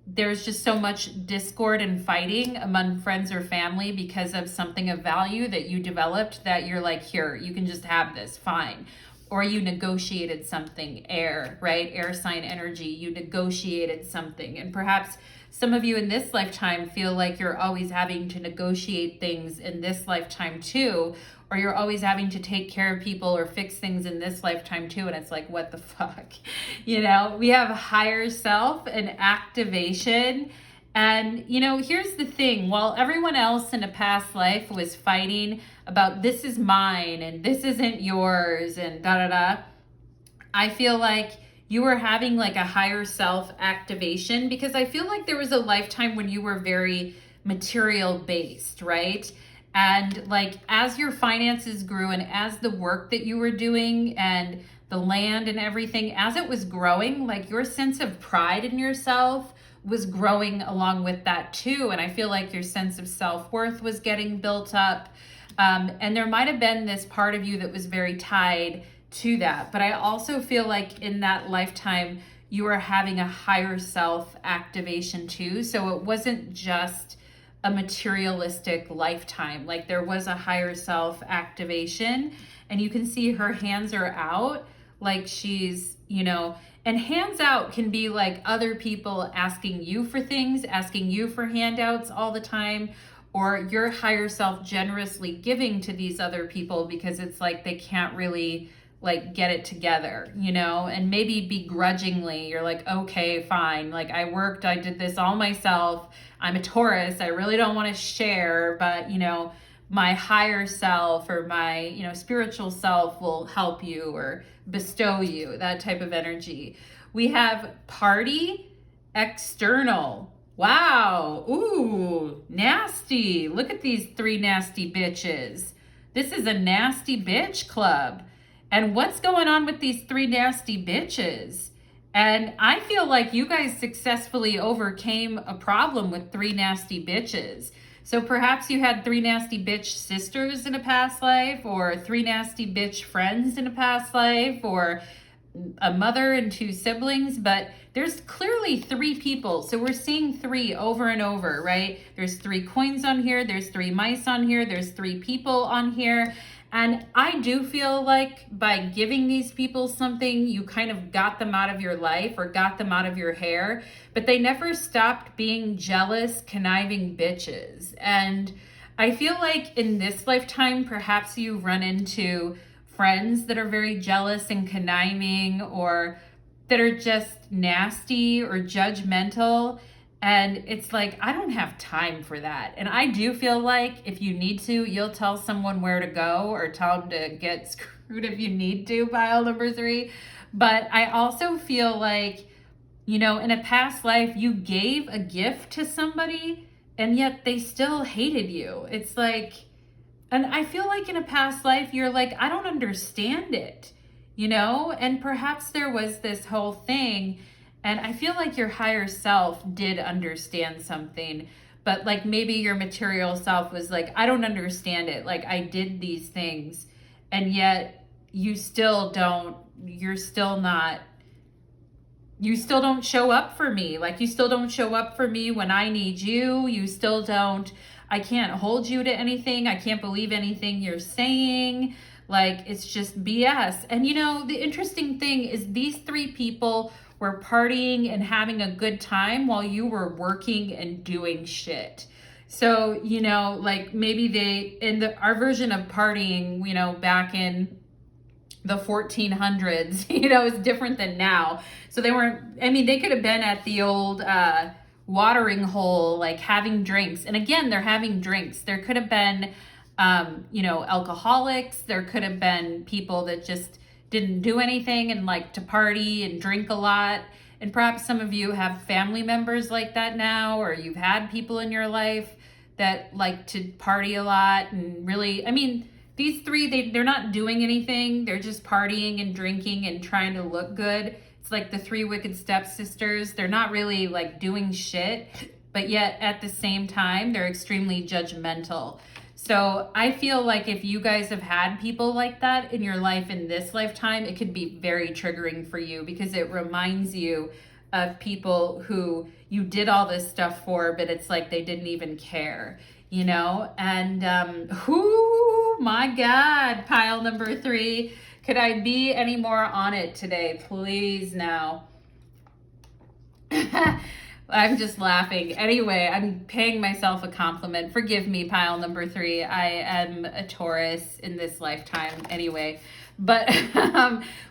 A: there's just so much discord and fighting among friends or family because of something of value that you developed, that you're like, here, you can just have this, fine. Or you negotiated something, air, right? Air sign energy, you negotiated something. And perhaps some of you in this lifetime feel like you're always having to negotiate things in this lifetime too, or you're always having to take care of people or fix things in this lifetime too. And it's like, what the fuck? You know, we have higher self and activation. And, you know, here's the thing. While everyone else in a past life was fighting about this is mine and this isn't yours and da-da-da, I feel like you were having like a higher self activation, because I feel like there was a lifetime when you were very material based, right? And like as your finances grew and as the work that you were doing and the land and everything, as it was growing, like your sense of pride in yourself was growing along with that too. And I feel like your sense of self-worth was getting built up. And there might have been this part of you that was very tied to that. But I also feel like in that lifetime, you were having a higher self activation too. So it wasn't just a materialistic lifetime. Like there was a higher self activation, and you can see her hands are out, like she's, you know, and hands out can be like other people asking you for things, asking you for handouts all the time, or your higher self generously giving to these other people because it's like they can't really like get it together, you know, and maybe begrudgingly you're like, okay, fine. Like I worked, I did this all myself. I'm a Taurus. I really don't want to share, but you know, my higher self or my, you know, spiritual self will help you or bestow you, that type of energy. We have party, external. Wow. Ooh, nasty. Look at these three nasty bitches. This is a nasty bitch club. And what's going on with these three nasty bitches? And I feel like you guys successfully overcame a problem with three nasty bitches. So perhaps you had three nasty bitch sisters in a past life, or three nasty bitch friends in a past life, or a mother and two siblings, but there's clearly three people. So we're seeing three over and over, right? There's three coins on here. There's three mice on here. There's three people on here. And I do feel like by giving these people something, you kind of got them out of your life or got them out of your hair, but they never stopped being jealous, conniving bitches. And I feel like in this lifetime, perhaps you run into friends that are very jealous and conniving, or that are just nasty or judgmental. And it's like, I don't have time for that. And I do feel like if you need to, you'll tell someone where to go or tell them to get screwed if you need to, pile number 3. But I also feel like, you know, in a past life, you gave a gift to somebody and yet they still hated you. It's like, and I feel like in a past life, you're like, I don't understand it, you know? And perhaps there was this whole thing. And I feel like your higher self did understand something, but like maybe your material self was like, I don't understand it. Like I did these things and yet you still don't, you still don't show up for me. Like you still don't show up for me when I need you. You still don't, I can't hold you to anything. I can't believe anything you're saying. Like it's just BS. And you know, the interesting thing is these three people were partying and having a good time while you were working and doing shit. So, you know, like maybe they, our version of partying, you know, back in the 1400s, you know, is different than now. So they weren't, I mean, they could have been at the old watering hole, like having drinks. And again, they're having drinks. There could have been, you know, alcoholics. There could have been people that just didn't do anything and like to party and drink a lot. And perhaps some of you have family members like that now, or you've had people in your life that like to party a lot and really, I mean, these three, they're not doing anything. They're just partying and drinking and trying to look good. It's like the three wicked stepsisters. They're not really like doing shit, but yet at the same time, they're extremely judgmental. So I feel like if you guys have had people like that in your life in this lifetime, it could be very triggering for you because it reminds you of people who you did all this stuff for, but it's like they didn't even care, you know? And whoo, my God, pile number 3. Could I be any more on it today? Please now. I'm just laughing. Anyway, I'm paying myself a compliment. Forgive me, pile number 3. I am a Taurus in this lifetime anyway. But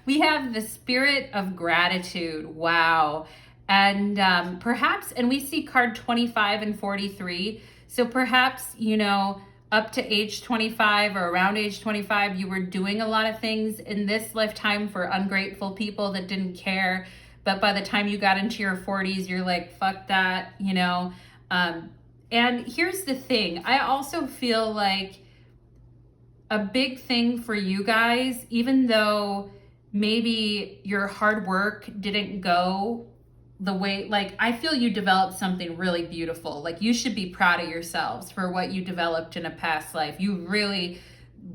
A: we have the spirit of gratitude. Wow. And perhaps, and we see card 25 and 43. So perhaps, you know, up to age 25 or around age 25, you were doing a lot of things in this lifetime for ungrateful people that didn't care. But by the time you got into your 40s, you're like, fuck that, you know? And here's the thing. I also feel like a big thing for you guys, even though maybe your hard work didn't go the way, like, I feel you developed something really beautiful. Like, you should be proud of yourselves for what you developed in a past life. You really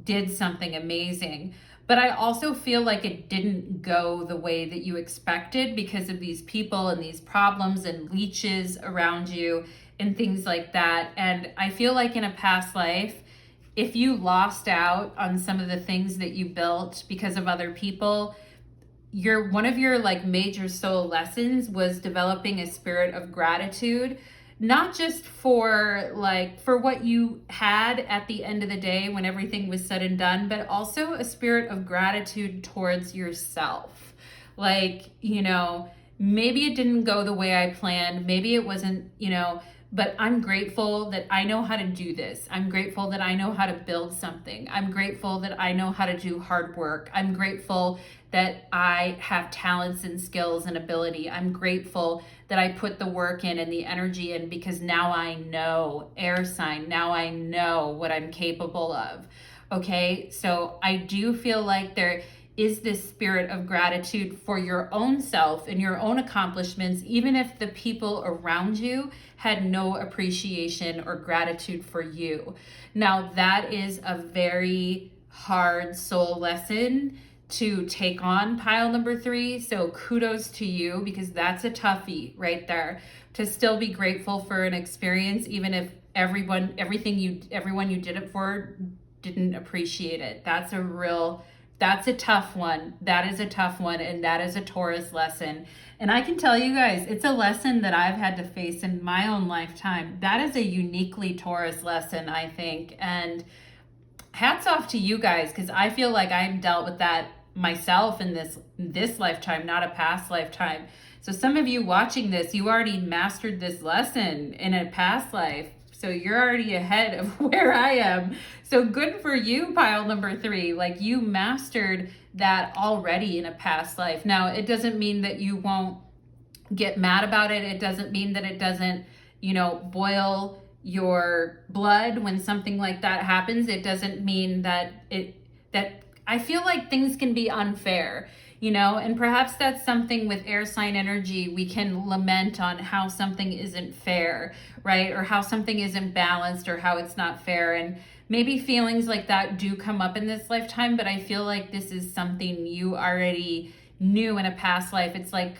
A: did something amazing. But I also feel like it didn't go the way that you expected because of these people and these problems and leeches around you and things like that. And I feel like in a past life, if you lost out on some of the things that you built because of other people, one of your like major soul lessons was developing a spirit of gratitude, not just for what you had at the end of the day when everything was said and done, but also a spirit of gratitude towards yourself. Like, you know, maybe it didn't go the way I planned. Maybe it wasn't, you know, but I'm grateful that I know how to do this. I'm grateful that I know how to build something. I'm grateful that I know how to do hard work. I'm grateful that I have talents and skills and ability. I'm grateful that I put the work in and the energy in because now I know, air sign, now I know what I'm capable of. Okay, so I do feel like there is this spirit of gratitude for your own self and your own accomplishments, even if the people around you had no appreciation or gratitude for you. Now, that is a very hard soul lesson to take on, pile number 3. So kudos to you, because that's a toughie right there, to still be grateful for an experience, even if everyone you did it for didn't appreciate it. That's a tough one. That is a tough one. And that is a Taurus lesson. And I can tell you guys, it's a lesson that I've had to face in my own lifetime. That is a uniquely Taurus lesson, I think. And hats off to you guys, because I feel like I've dealt with that myself in this lifetime, not a past lifetime. So some of you watching this, you already mastered this lesson in a past life. So you're already ahead of where I am. So good for you, pile number 3. Like, you mastered that already in a past life. Now, it doesn't mean that you won't get mad about it. It doesn't mean that it doesn't, you know, boil your blood when something like that happens. It doesn't mean that I feel like things can be unfair, you know, and perhaps that's something with air sign energy. We can lament on how something isn't fair, right? Or how something isn't balanced, or how it's not fair. And maybe feelings like that do come up in this lifetime, but I feel like this is something you already knew in a past life. It's like,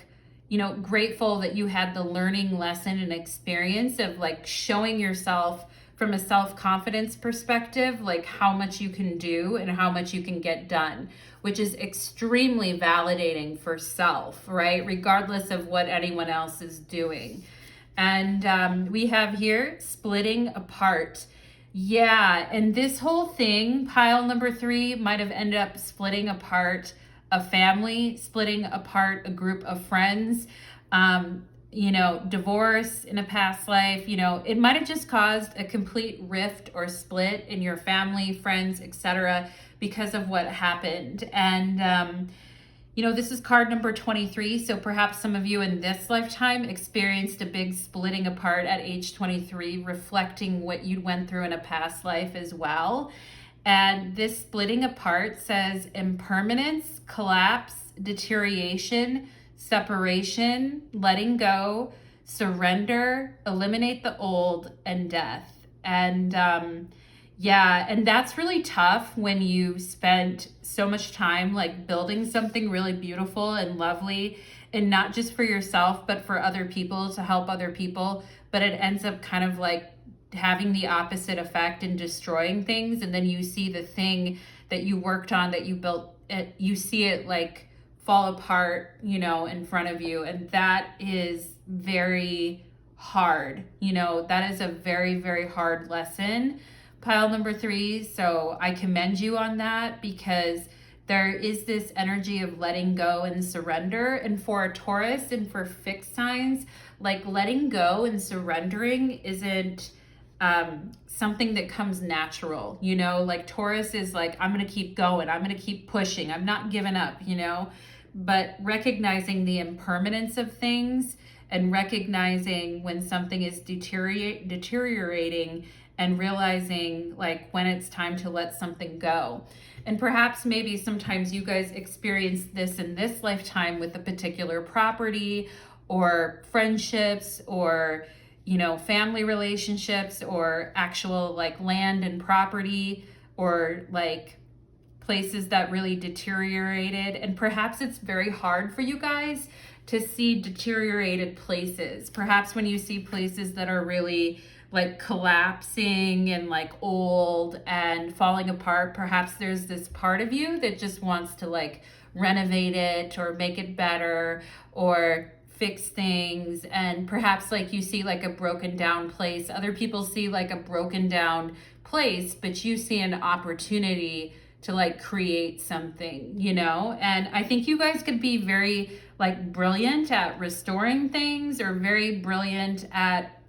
A: you know, grateful that you had the learning lesson and experience of like showing yourself from a self-confidence perspective, like how much you can do and how much you can get done, which is extremely validating for self, right? Regardless of what anyone else is doing. And we have here splitting apart. Yeah, and this whole thing, pile number 3, might have ended up splitting apart a family, splitting apart a group of friends, you know, divorce in a past life. You know, it might have just caused a complete rift or split in your family, friends, etc., because of what happened. And you know, this is card number 23. So perhaps some of you in this lifetime experienced a big splitting apart at age 23, reflecting what you went through in a past life as well. And this splitting apart says impermanence, collapse, deterioration, separation, letting go, surrender, eliminate the old, and death. And yeah, and that's really tough when you spent so much time like building something really beautiful and lovely, and not just for yourself, but for other people, to help other people. But it ends up kind of like having the opposite effect and destroying things. And then you see the thing that you worked on, that you built, you see it like fall apart, you know, in front of you. And that is very hard. You know, that is a very, very hard lesson, pile number 3. So I commend you on that, because there is this energy of letting go and surrender. And for a Taurus and for fixed signs, like letting go and surrendering isn't something that comes natural, you know, like Taurus is like, I'm going to keep going. I'm going to keep pushing. I'm not giving up, you know, but recognizing the impermanence of things and recognizing when something is deteriorating and realizing like when it's time to let something go. And perhaps maybe sometimes you guys experience this in this lifetime with a particular property or friendships or, you know, family relationships or actual like land and property or like places that really deteriorated. And perhaps it's very hard for you guys to see deteriorated places. Perhaps when you see places that are really like collapsing and like old and falling apart, perhaps there's this part of you that just wants to like renovate it or make it better or fix things. And perhaps like you see like a broken down place. Other people see like a broken down place, but you see an opportunity to like create something, you know? And I think you guys could be very like brilliant at restoring things, or very brilliant at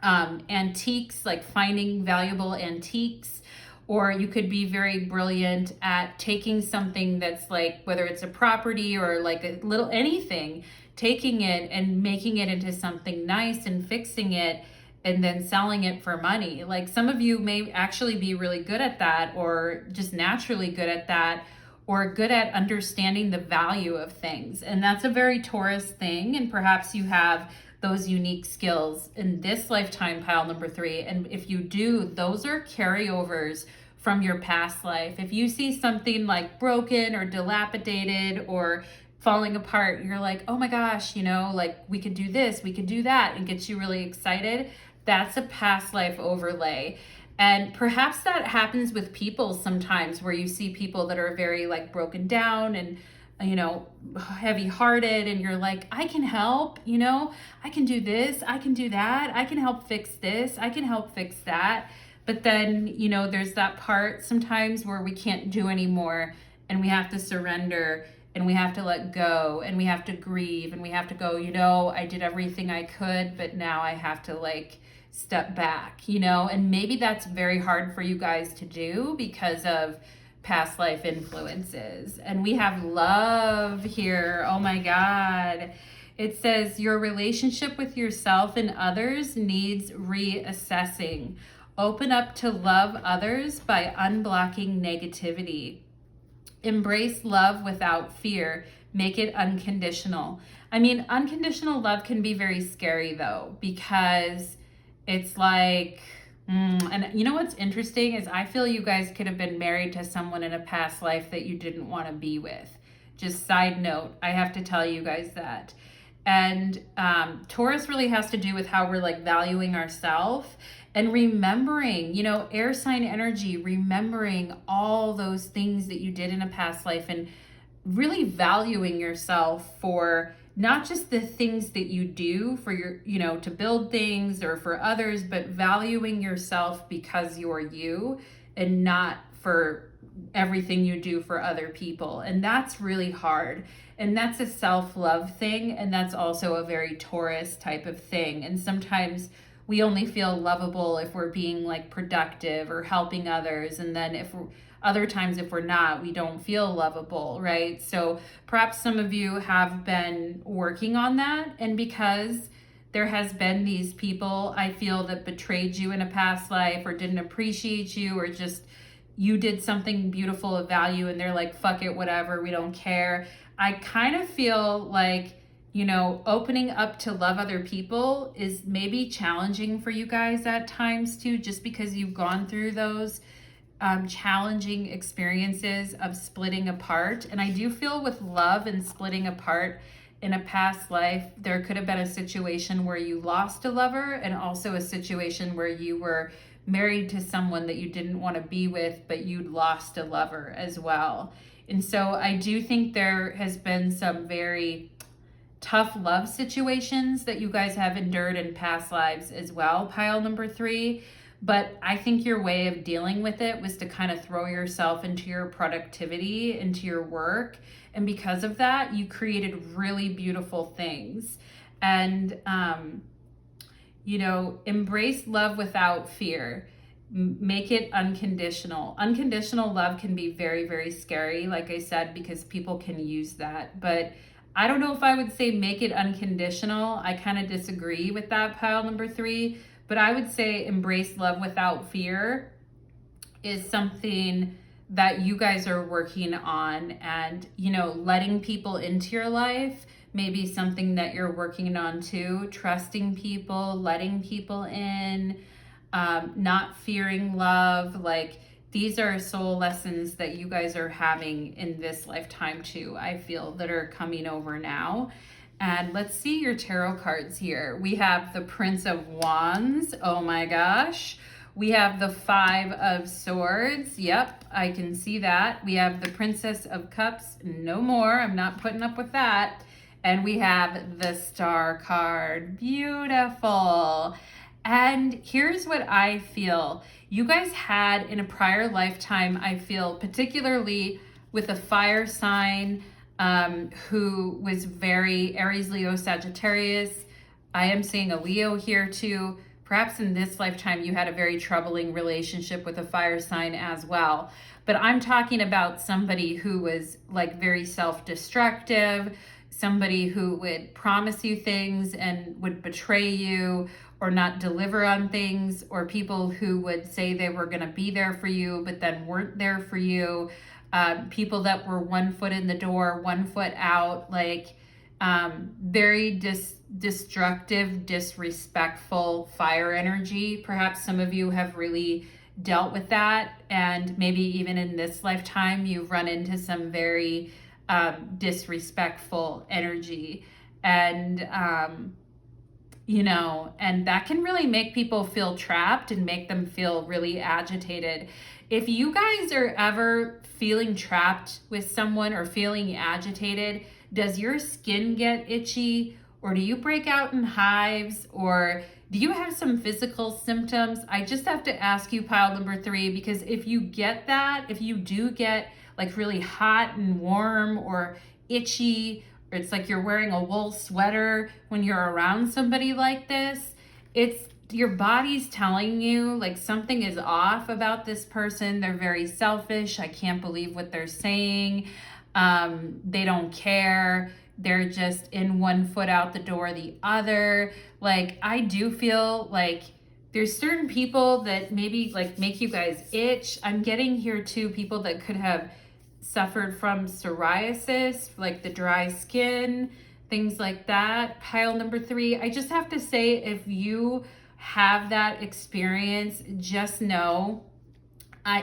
A: antiques, like finding valuable antiques. Or you could be very brilliant at taking something that's like, whether it's a property or like a little anything, taking it and making it into something nice and fixing it and then selling it for money. Like some of you may actually be really good at that, or just naturally good at that, or good at understanding the value of things. And that's a very Taurus thing. And perhaps you have those unique skills in this lifetime, pile number 3. And if you do, those are carryovers from your past life. If you see something like broken or dilapidated or falling apart, you're like, oh my gosh, you know, like we could do this, we could do that, and gets you really excited. That's a past life overlay. And perhaps that happens with people sometimes, where you see people that are very like broken down and, you know, heavy hearted, and you're like, I can help, you know, I can do this, I can do that, I can help fix this, I can help fix that. But then, you know, there's that part sometimes where we can't do anymore, and we have to surrender, and we have to let go, and we have to grieve, and we have to go, you know, I did everything I could, but now I have to like step back, you know. And maybe that's very hard for you guys to do because of past life influences. And we have love here. Oh my God. It says your relationship with yourself and others needs reassessing. Open up to love others by unblocking negativity. Embrace love without fear. Make it unconditional. I mean, unconditional love can be very scary though, because it's like, and you know what's interesting is I feel you guys could have been married to someone in a past life that you didn't want to be with. Just side note, I have to tell you guys that. And Taurus really has to do with how we're like valuing ourselves and remembering, you know, air sign energy, remembering all those things that you did in a past life, and really valuing yourself for not just the things that you do for your, you know, to build things or for others, but valuing yourself because you're you and not for everything you do for other people. And that's really hard. And that's a self-love thing. And that's also a very Taurus type of thing. And sometimes we only feel lovable if we're being like productive or helping others. And then other times if we're not, we don't feel lovable, right? So perhaps some of you have been working on that. And because there has been these people, I feel, that betrayed you in a past life or didn't appreciate you, or just you did something beautiful of value and they're like, fuck it, whatever, we don't care. I kind of feel like you know, opening up to love other people is maybe challenging for you guys at times too, just because you've gone through those challenging experiences of splitting apart. And I do feel with love and splitting apart in a past life, there could have been a situation where you lost a lover, and also a situation where you were married to someone that you didn't want to be with, but you'd lost a lover as well. And so I do think there has been some very tough love situations that you guys have endured in past lives as well, pile number 3. But I think your way of dealing with it was to kind of throw yourself into your productivity, into your work. And because of that, you created really beautiful things. And, you know, embrace love without fear. Make it unconditional. Unconditional love can be very, very scary, like I said, because people can use that. But I don't know if I would say make it unconditional. I kind of disagree with that, pile number 3. But I would say embrace love without fear is something that you guys are working on. And, you know, letting people into your life may be something that you're working on too. Trusting people, letting people in, not fearing love. Like, these are soul lessons that you guys are having in this lifetime too, I feel, that are coming over now. And let's see your tarot cards here. We have the Prince of Wands. Oh my gosh. We have the 5 of Swords. Yep, I can see that. We have the Princess of Cups. No more. I'm not putting up with that. And we have the Star card. Beautiful. And here's what I feel. You guys had in a prior lifetime, I feel, particularly with a fire sign, who was very Aries, Leo, Sagittarius. I am seeing a Leo here too. Perhaps in this lifetime, you had a very troubling relationship with a fire sign as well. But I'm talking about somebody who was like very self-destructive, somebody who would promise you things and would betray you or not deliver on things, or people who would say they were going to be there for you, but then weren't there for you. People that were 1 foot in the door, 1 foot out, like very destructive, disrespectful fire energy. Perhaps some of you have really dealt with that, and maybe even in this lifetime, you've run into some very disrespectful energy. And, you know, and that can really make people feel trapped and make them feel really agitated. If you guys are ever feeling trapped with someone or feeling agitated, does your skin get itchy, or do you break out in hives, or do you have some physical symptoms? I just have to ask you, pile number 3, because if you get that, if you do get like really hot and warm or itchy, or it's like you're wearing a wool sweater when you're around somebody like this, it's your body's telling you like something is off about this person. They're very selfish. I can't believe what they're saying. They don't care. They're just in 1 foot out the door the other. Like, I do feel like there's certain people that maybe like make you guys itch. I'm getting here too people that could have suffered from psoriasis, like the dry skin, things like that. Pile number 3, I just have to say, if you have that experience, just know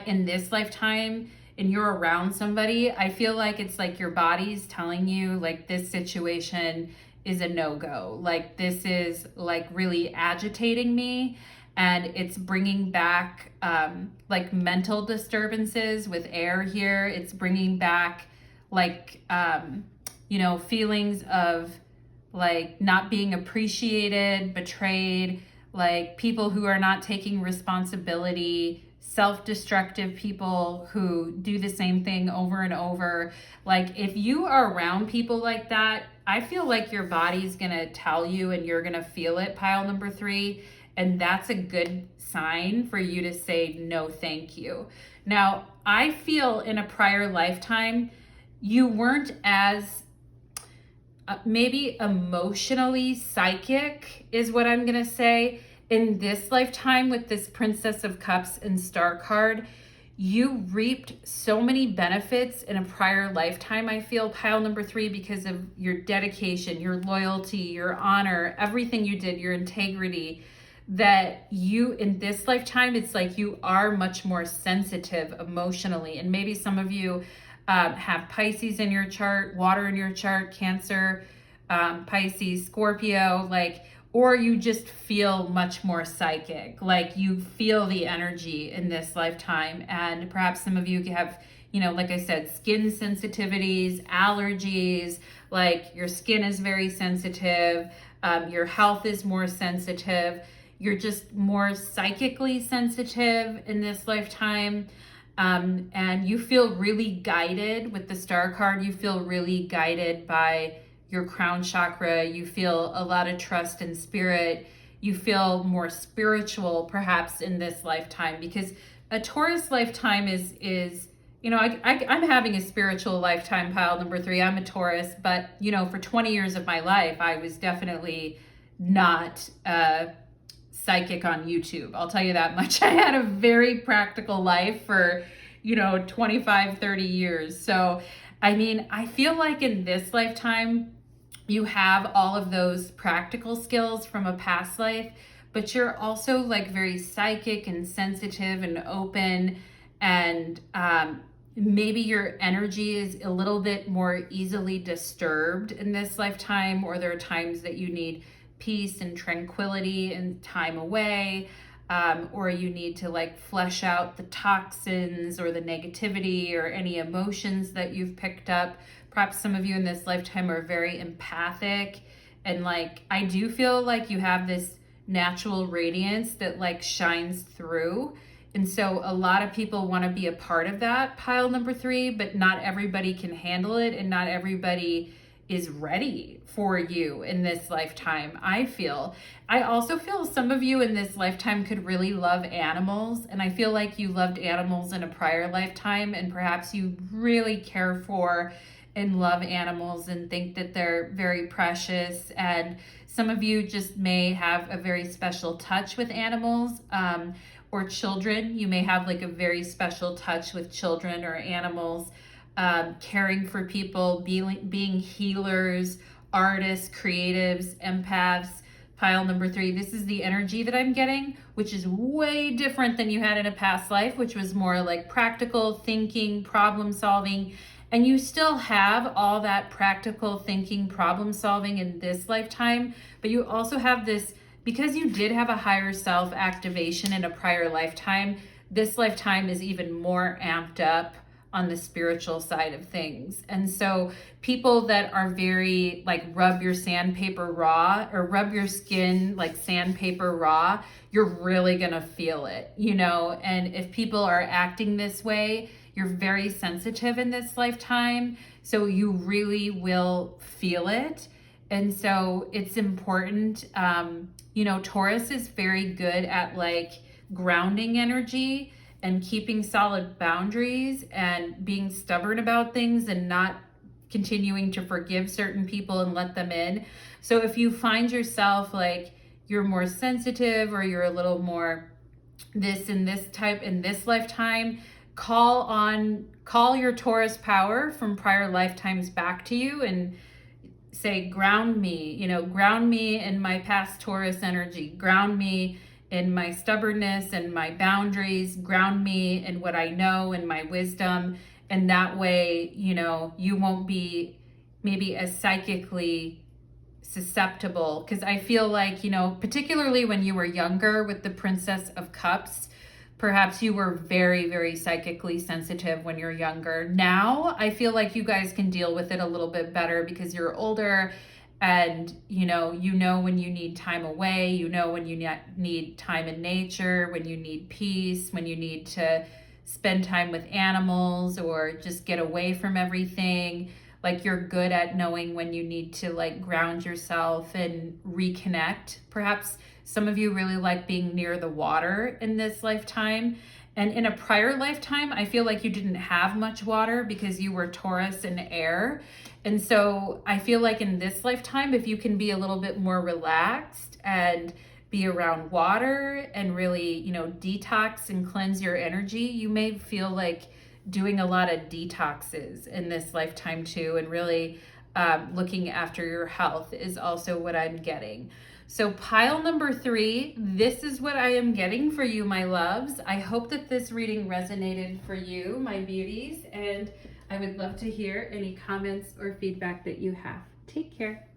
A: in this lifetime and you're around somebody, I feel like it's like your body's telling you like this situation is a no-go. Like, this is like really agitating me, and it's bringing back like mental disturbances with air here. It's bringing back like, you know, feelings of like not being appreciated, betrayed, like people who are not taking responsibility, self-destructive people who do the same thing over and over. Like, if you are around people like that, I feel like your body's gonna tell you and you're gonna feel it, pile number 3. And that's a good sign for you to say, no, thank you. Now, I feel in a prior lifetime, you weren't as maybe emotionally psychic is what I'm gonna say. In this lifetime with this Princess of Cups and Star card, you reaped so many benefits in a prior lifetime, I feel, pile number 3, because of your dedication, your loyalty, your honor, everything you did, your integrity, that you, in this lifetime, it's like you are much more sensitive emotionally. And maybe some of you have Pisces in your chart, water in your chart, Cancer, Pisces, Scorpio, like, or you just feel much more psychic, like you feel the energy in this lifetime. And perhaps some of you have, like I said, skin sensitivities, allergies, like your skin is very sensitive, your health is more sensitive, you're just more psychically sensitive in this lifetime. And you feel really guided with the Star card. You feel really guided by your crown chakra. You feel a lot of trust in spirit. You feel more spiritual perhaps in this lifetime, because a Taurus lifetime is I'm having a spiritual lifetime, pile number 3. I'm a Taurus, but for 20 years of my life, I was definitely not psychic on YouTube. I'll tell you that much. I had a very practical life for 25, 30 years. So I feel like in this lifetime you have all of those practical skills from a past life, but you're also like very psychic and sensitive and open, and maybe your energy is a little bit more easily disturbed in this lifetime, or there are times that you need peace and tranquility and time away, or you need to like flesh out the toxins or the negativity or any emotions that you've picked up. Perhaps some of you in this lifetime are very empathic, and like I do feel like you have this natural radiance that like shines through. And so a lot of people want to be a part of that, pile number 3, but not everybody can handle it, and not everybody is ready for you in this lifetime, I feel. I also feel some of you in this lifetime could really love animals, and I feel like you loved animals in a prior lifetime, and perhaps you really care for and love animals and think that they're very precious. And some of you just may have a very special touch with animals, or children. You may have like a very special touch with children or animals, caring for people, being healers, artists, creatives, empaths. Pile number 3, this is the energy that I'm getting, which is way different than you had in a past life, which was more like practical thinking, problem solving. And you still have all that practical thinking, problem solving in this lifetime, but you also have this, because you did have a higher self activation in a prior lifetime, this lifetime is even more amped up on the spiritual side of things. And so people that are very like rub your sandpaper raw, or rub your skin like sandpaper raw, you're really gonna feel it, and if people are acting this way, you're very sensitive in this lifetime, so you really will feel it. And so it's important. Taurus is very good at like grounding energy and keeping solid boundaries and being stubborn about things and not continuing to forgive certain people and let them in. So if you find yourself like you're more sensitive, or you're a little more this and this type in this lifetime, call your Taurus power from prior lifetimes back to you and say, ground me in my past Taurus energy, ground me in my stubbornness and my boundaries, ground me in what I know and my wisdom. And that way, you won't be maybe as psychically susceptible. Because I feel like, particularly when you were younger with the Princess of Cups, perhaps you were very, very psychically sensitive when you're younger. Now, I feel like you guys can deal with it a little bit better because you're older, and you know when you need time away, when you need time in nature, when you need peace, when you need to spend time with animals or just get away from everything. Like you're good at knowing when you need to like ground yourself and reconnect. Perhaps some of you really like being near the water in this lifetime. And in a prior lifetime, I feel like you didn't have much water because you were Taurus and air. And so I feel like in this lifetime, if you can be a little bit more relaxed and be around water and really, you know, detox and cleanse your energy. You may feel like doing a lot of detoxes in this lifetime too, and really looking after your health is also what I'm getting. So pile number 3, this is what I am getting for you, my loves. I hope that this reading resonated for you, my beauties, and I would love to hear any comments or feedback that you have. Take care.